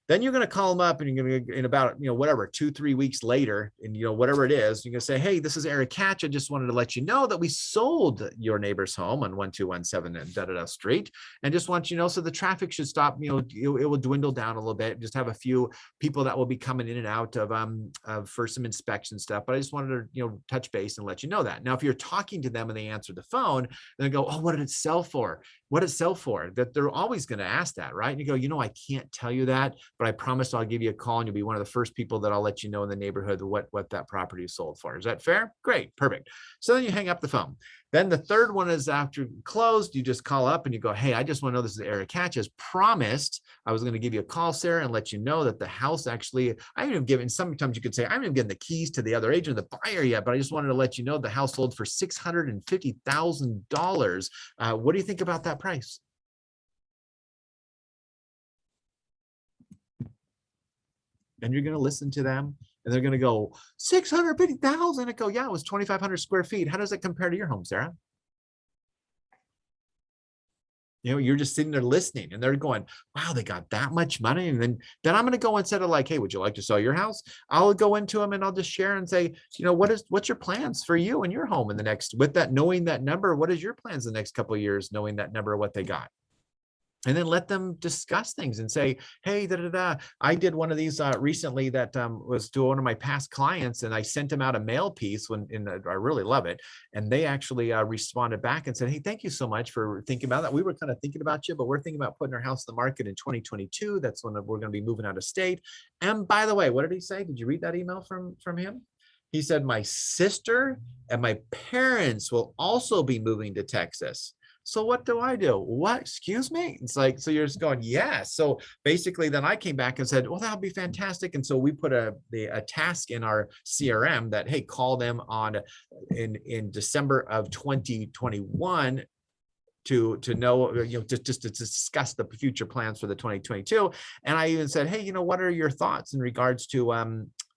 Then you're going to call them up, and you're going to, in about, whatever, 2-3 weeks later, and, whatever it is, you're going to say, hey, this is Eric Catch. I just wanted to let you know that we sold your neighbor's home on 1217 and da-da-da street. And just want you to know, so the traffic should stop, it will dwindle down a little bit. Just have a few people that will be coming in and out of for some inspection stuff. But I just wanted to, touch base and let you know that. Now, if you're talking to them and they answer the phone, they go, oh, what did it sell for? What did it sell for? That they're always going to ask that, right? And you go, I can't tell you that, but I promise I'll give you a call, and you'll be one of the first people that I'll let you know in the neighborhood what that property is sold for. Is that fair? Great. Perfect. So then you hang up the phone. Then the third one is after closed, you just call up and you go, hey, I just want to know, this is Eric Catch. As promised, I was going to give you a call, Sarah, and let you know that the house actually, I haven't even given, sometimes you could say, I haven't even given the keys to the other agent, the buyer yet, but I just wanted to let you know the house sold for $650,000. What do you think about that price? And you're going to listen to them, and they're going to go, 650,000. I go, yeah, it was 2,500 square feet. How does it compare to your home, Sarah? You're just sitting there listening, and they're going, wow, they got that much money. And then I'm going to go, instead of like, hey, would you like to sell your house? I'll go into them and I'll just share and say, what's your plans for you and your home in the next, with that, knowing that number, what is your plans the next couple of years, knowing that number, what they got? And then let them discuss things and say, hey, I did one of these recently that was to one of my past clients, and I sent them out a mail piece I really love it. And they actually responded back and said, hey, thank you so much for thinking about that. We were kind of thinking about you, but we're thinking about putting our house on the market in 2022. That's when we're going to be moving out of state. And by the way, what did he say? Did you read that email from him? He said, my sister and my parents will also be moving to Texas. So what do I do? What? Excuse me? It's like, so you're just going, yeah. So basically then I came back and said, well, that'll be fantastic. And so we put a task in our CRM that, hey, call them on in December of 2021 to know, just to discuss the future plans for the 2022. And I even said, hey, what are your thoughts in regards to,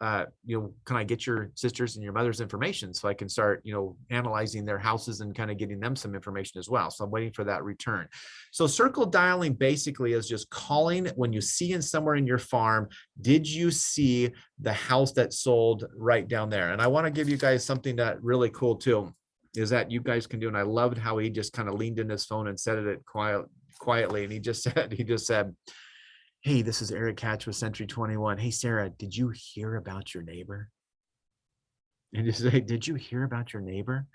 can I get your sisters and your mother's information so I can start, analyzing their houses and kind of getting them some information as well. So I'm waiting for that return. So circle dialing basically is just calling when you see in somewhere in your farm, did you see the house that sold right down there? And I want to give you guys something that really cool too, is that you guys can do. And I loved how he just kind of leaned in his phone and said it quietly. And he just said, hey, this is Eric Hatch with Century 21. Hey, Sarah, did you hear about your neighbor? And just say, did you hear about your neighbor?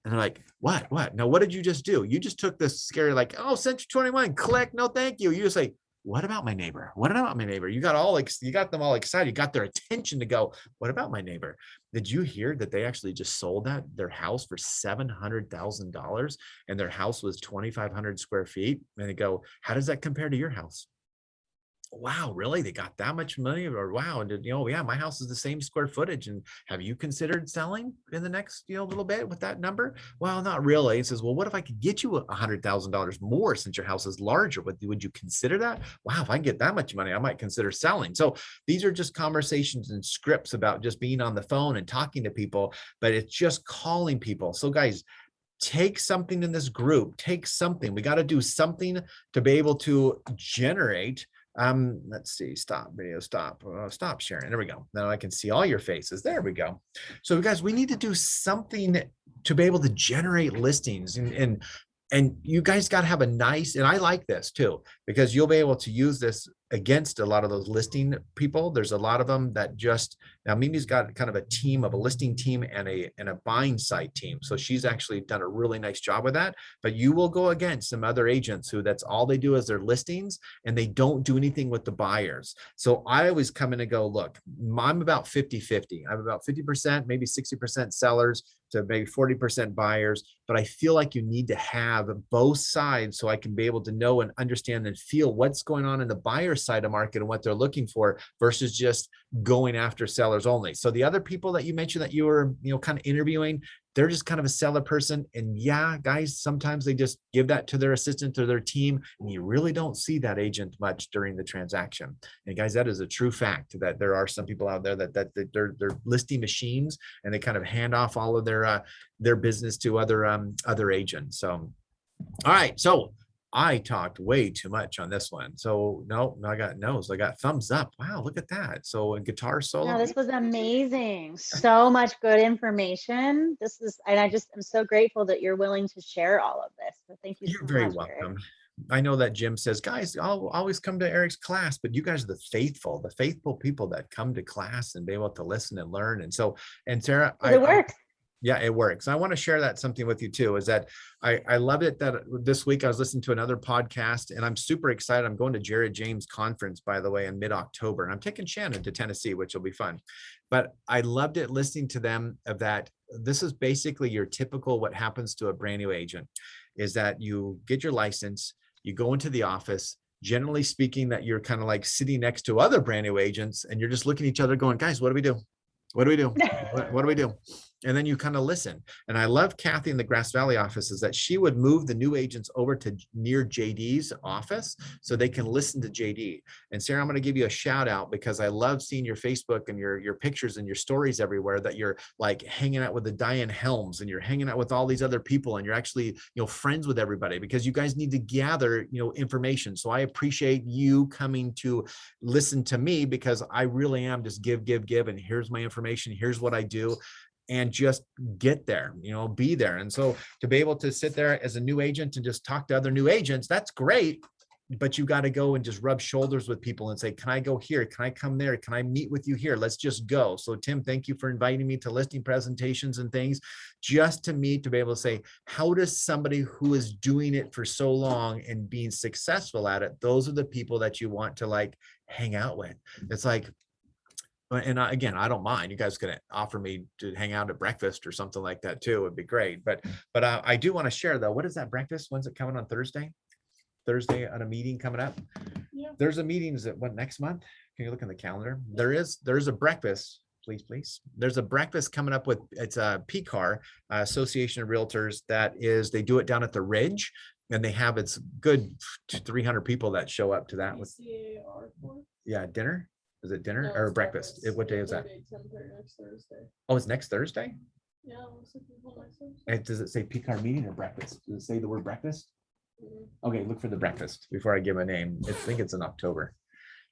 And they're like, what? No, what did you just do? You just took this scary, like, oh, Century 21, click. No, thank you. You just say, what about my neighbor? What about my neighbor? You got them all excited. You got their attention to go, what about my neighbor? Did you hear that they actually just sold their house for $700,000 and their house was 2,500 square feet? And they go, how does that compare to your house? Wow, really? They got that much money? Or wow, and yeah, my house is the same square footage. And have you considered selling in the next little bit with that number? Well, not really. He says, well, what if I could get you $100,000 more since your house is larger? Would you consider that? Wow, if I can get that much money, I might consider selling. So these are just conversations and scripts about just being on the phone and talking to people, but it's just calling people. So guys, take something in this group, take something. We got to do something to be able to generate. Let's see, stop video, stop sharing. There we go. Now I can see all your faces. There we go. So guys, we need to do something to be able to generate listings, and you guys got to have a nice, and I like this too, because you'll be able to use this against a lot of those listing people. There's a lot of them that now Mimi's got kind of a team of a listing team and a buying side team. So she's actually done a really nice job with that, but you will go against some other agents who that's all they do is their listings and they don't do anything with the buyers. So I always come in and go, look, I'm about 50-50. I'm about 50%, maybe 60% sellers to maybe 40% buyers, but I feel like you need to have both sides so I can be able to know and understand and feel what's going on in the buyer side of market and what they're looking for versus just going after sellers only. So the other people that you mentioned that you were, kind of interviewing, they're just kind of a seller person. And yeah, guys, sometimes they just give that to their assistant or their team, and you really don't see that agent much during the transaction. And guys, that is a true fact that there are some people out there that they're listing machines and they kind of hand off all of their business to other agents. So, all right. So I talked way too much on this one. So no, I got no's. I got thumbs up. Wow, look at that. So a guitar solo. No, this was amazing. So much good information. And I'm so grateful that you're willing to share all of this. So thank you so You're much. very Eric. welcome. I know that Jim says, guys, I'll always come to Eric's class, but you guys are the faithful people that come to class and be able to listen and learn. And so, and Sarah, It works. Yeah, it works. I want to share that something with you too, is that I love it that this week I was listening to another podcast and I'm super excited. I'm going to Jared James conference, by the way, in mid-October, and I'm taking Shannon to Tennessee, which will be fun. But I loved it listening to them of that. This is basically your typical, what happens to a brand new agent is that you get your license, you go into the office, generally speaking, that you're kind of like sitting next to other brand new agents and you're just looking at each other going, guys, what do we do? What do we do? What do we do? And then you kind of listen. And I love Kathy in the Grass Valley office is that she would move the new agents over to near JD's office so they can listen to JD. And Sarah, I'm going to give you a shout out because I love seeing your Facebook and your pictures and your stories everywhere that you're like hanging out with the Diane Helms and you're hanging out with all these other people and you're actually, friends with everybody because you guys need to gather, information. So I appreciate you coming to listen to me because I really am just give. And here's my information. Here's what I do. And just get there, be there. And so to be able to sit there as a new agent and just talk to other new agents, that's great. But you got to go and just rub shoulders with people and say, can I go here? Can I come there? Can I meet with you here? Let's just go. So Tim, thank you for inviting me to listing presentations and things just to meet, to be able to say, how does somebody who is doing it for so long and being successful at it, those are the people that you want to like hang out with. It's like, And again, I don't mind. You guys could offer me to hang out at breakfast or something like that too. It'd be great. But I do want to share though. What is that breakfast? When's it coming on Thursday? Thursday on a meeting coming up. Yeah. There's a meeting that went next month. Can you look in the calendar? There's a breakfast. Please. There's a breakfast coming up with it's a PCAR Association of Realtors they do it down at the Ridge, and they have it's good 300 people that show up to that with dinner. Is it dinner or breakfast? What day is that? Next Thursday. Oh, it's next Thursday. Yeah, looks like it's next Thursday. And does it say PCAR meeting or breakfast? Does it say the word breakfast? Mhm. Okay, look for the breakfast before I give a name. I think it's in October.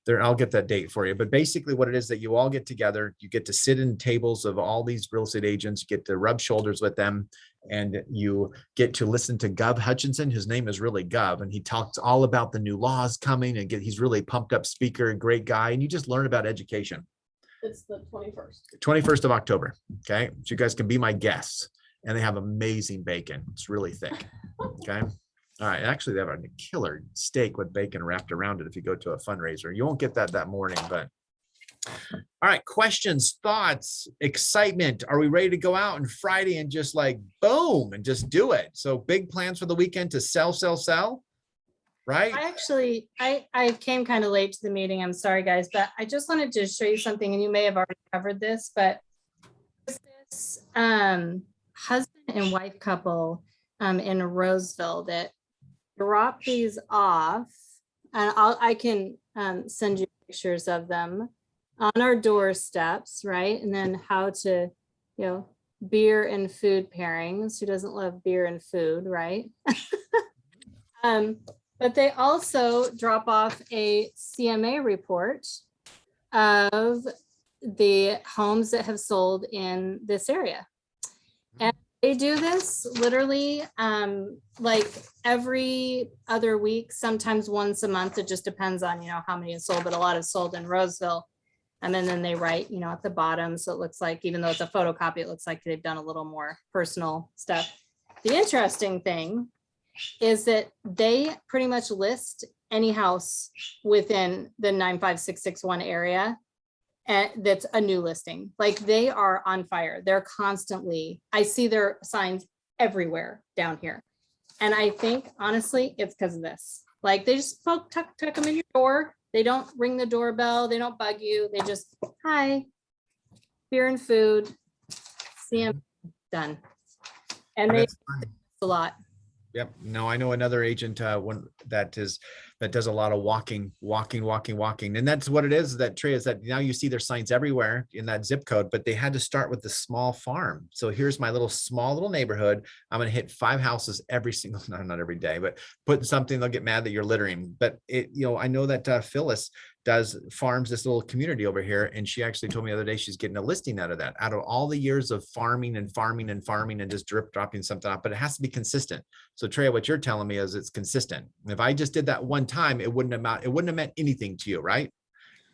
There, I'll get that date for you. But basically what it is that you all get together, you get to sit in tables of all these real estate agents, you get to rub shoulders with them, and you get to listen to Gov Hutchinson. His name is really Gov, and he talks all about the new laws coming and he's really pumped up speaker, great guy. And you just learn about education. It's the 21st. 21st of October. Okay. So you guys can be my guests, and they have amazing bacon. It's really thick. Okay. All right. Actually, they have a killer steak with bacon wrapped around it if you go to a fundraiser. You won't get that morning, but all right. Questions, thoughts, excitement. Are we ready to go out on Friday and just like boom and just do it? So big plans for the weekend to sell, right? I came kind of late to the meeting. I'm sorry, guys, but I just wanted to show you something, and you may have already covered this, but this husband and wife couple in Roseville that drop these off, and I can send you pictures of them on our doorsteps, right? And then how to, beer and food pairings. Who doesn't love beer and food, right? But they also drop off a CMA report of the homes that have sold in this area. And they do this literally like every other week, sometimes once a month. It just depends on, how many is sold, but a lot is sold in Roseville. And then they write, at the bottom. So it looks like, even though it's a photocopy, it looks like they've done a little more personal stuff. The interesting thing is that they pretty much list any house within the 95661 area that's a new listing. Like, they are on fire. They're constantly, I see their signs everywhere down here. And I think honestly, it's because of this. Like, they just tuck them in your door. They don't ring the doorbell. They don't bug you. They just, hi, beer and food, see them, done. And they a lot. Yep. No, I know another agent that does a lot of walking. And that's what it is, that Trey, is that now you see their signs everywhere in that zip code, but they had to start with the small farm. So here's my small little neighborhood. I'm going to hit 5 houses every single, not every day, but put something, they'll get mad that you're littering. But I know that Phyllis farms this little community over here. And she actually told me the other day, she's getting a listing out of that, out of all the years of farming and just dropping something off, but it has to be consistent. So Trey, what you're telling me is it's consistent. If I just did that one time, it wouldn't have meant anything to you, right?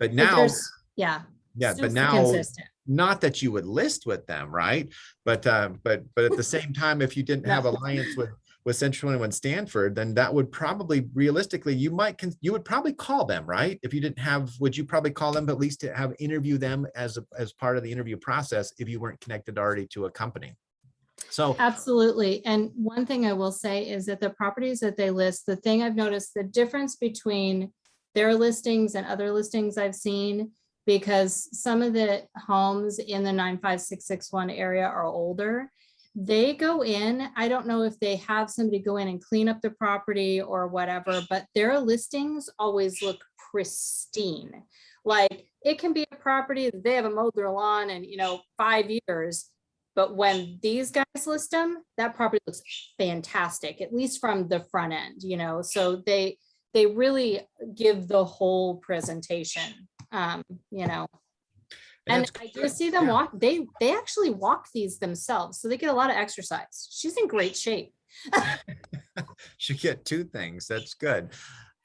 But now, but now, consistent. Not that you would list with them, right? But at the same time, if you didn't have alliance with Central 21 Stanford, then that would probably, realistically, you would probably call them, right? If you didn't have, would you probably call them, but at least to have interview them as part of the interview process if you weren't connected already to a company? So absolutely. And one thing I will say is that the properties that they list, the thing I've noticed, the difference between their listings and other listings I've seen, because some of the homes in the 95661 area are older, they go in, I don't know if they have somebody go in and clean up the property or whatever, but their listings always look pristine. Like, it can be a property that they haven't mowed their lawn in 5 years, but when these guys list them, that property looks fantastic, at least from the front end, so they really give the whole presentation, And I do see them walk, they actually walk these themselves. So they get a lot of exercise. She's in great shape. Should get 2 things. That's good.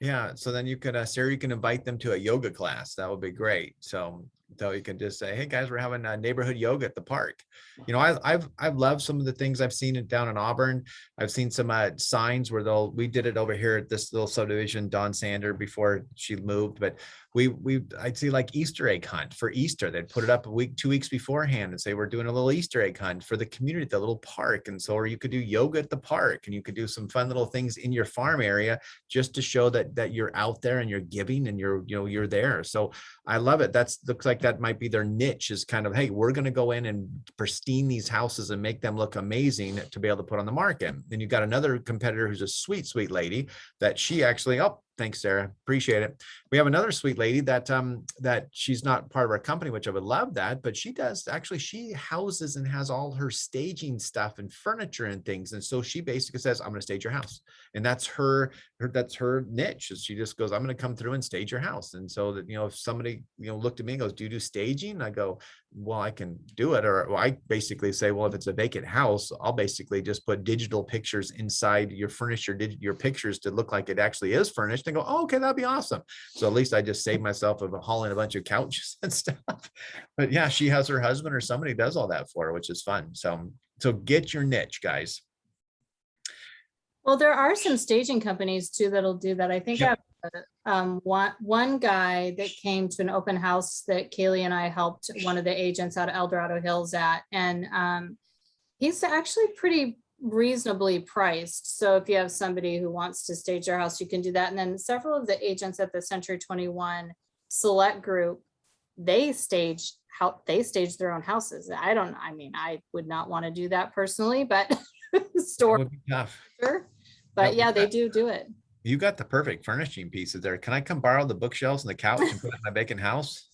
Yeah. So then you could, Sarah, you can invite them to a yoga class. That would be great. So So you can just say, hey guys, we're having a neighborhood yoga at the park. You know, I've loved some of the things I've seen it down in Auburn. I've seen some signs where we did it over here at this little subdivision, Don Sander, before she moved, but I'd see like Easter egg hunt for Easter. They'd put it up a week, 2 weeks beforehand and say, we're doing a little Easter egg hunt for the community, the little park. And so, or you could do yoga at the park, and you could do some fun little things in your farm area just to show that you're out there and you're giving and you're there. So I love it. Looks like that might be their niche, is kind of, hey, we're going to go in and pristine these houses and make them look amazing to be able to put on the market. Then you've got another competitor who's a sweet, sweet lady that she actually, oh, thanks, Sarah. Appreciate it. We have another sweet lady that she's not part of our company, which I would love that, but she houses and has all her staging stuff and furniture and things. And so she basically says, I'm going to stage your house. And that's her niche. Is she just goes, I'm going to come through and stage your house. And so that, if somebody, looked at me and goes, do you do staging? I go, well, I can do it. Or I basically say, well, if it's a vacant house, I'll basically just put digital pictures inside your furniture, your pictures to look like it actually is furnished, and go, oh, okay, that'd be awesome. So at least I just saved myself of hauling a bunch of couches and stuff. But yeah, she has her husband or somebody does all that for her, which is fun. So get your niche, guys. Well, there are some staging companies too that'll do that. I think Yep. I have one guy that came to an open house that Kaylee and I helped one of the agents out of El Dorado Hills at, and he's actually pretty reasonably priced. So if you have somebody who wants to stage their house, you can do that. And then several of the agents at the Century 21 Select Group, they stage their own houses. I would not want to do that personally, but store. That would be tough. But That yeah, would they be do it. You got the perfect furnishing pieces there. Can I come borrow the bookshelves and the couch and put it in my vacant house?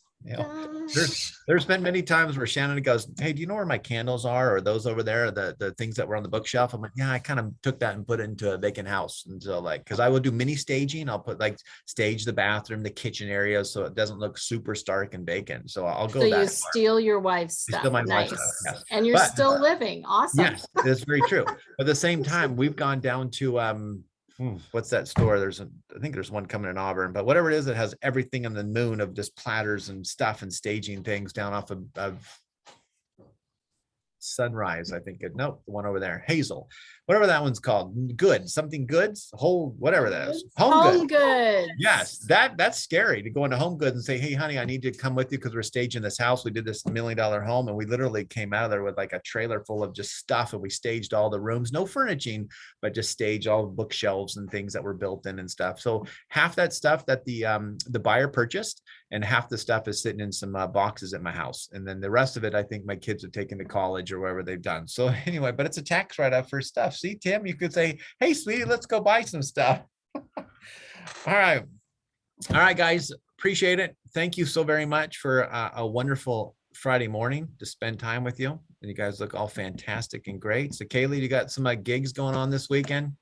There's been many times where Shannon goes, hey, do you know where my candles are? Or those over there, the things that were on the bookshelf? I'm like, yeah, I kind of took that and put it into a vacant house. And so because I will do mini staging, I'll put stage the bathroom, the kitchen area, so it doesn't look super stark and vacant. So I'll go So that you far. steal your wife's stuff. Steal my wife's Nice. stuff, yes. And you're But- still living. Awesome. Yes, that's very true. But at the same time, we've gone down to what's that store? I think there's one coming in Auburn, but whatever it is, it has everything on the moon of just platters and stuff and staging things down off of Sunrise. I think the one over there, Hazel, whatever that one's called. Something Goods, whatever that is. Home Goods. Yes, that's scary to go into Home Goods and say, hey, honey, I need you to come with you because we're staging this house. We did this $1 million home, and we literally came out of there with like a trailer full of just stuff, and we staged all the rooms, no furnishing, but just staged all the bookshelves and things that were built in and stuff. So half that stuff that the buyer purchased, and half the stuff is sitting in some boxes at my house, and then the rest of it, I think my kids have taken to college or wherever they've done. So anyway, but it's a tax write-off for stuff. See, Tim, you could say, hey, sweetie, let's go buy some stuff. All right, guys, appreciate it. Thank you so very much for a wonderful Friday morning to spend time with you. And you guys look all fantastic and great. So Kaylee, you got some gigs going on this weekend?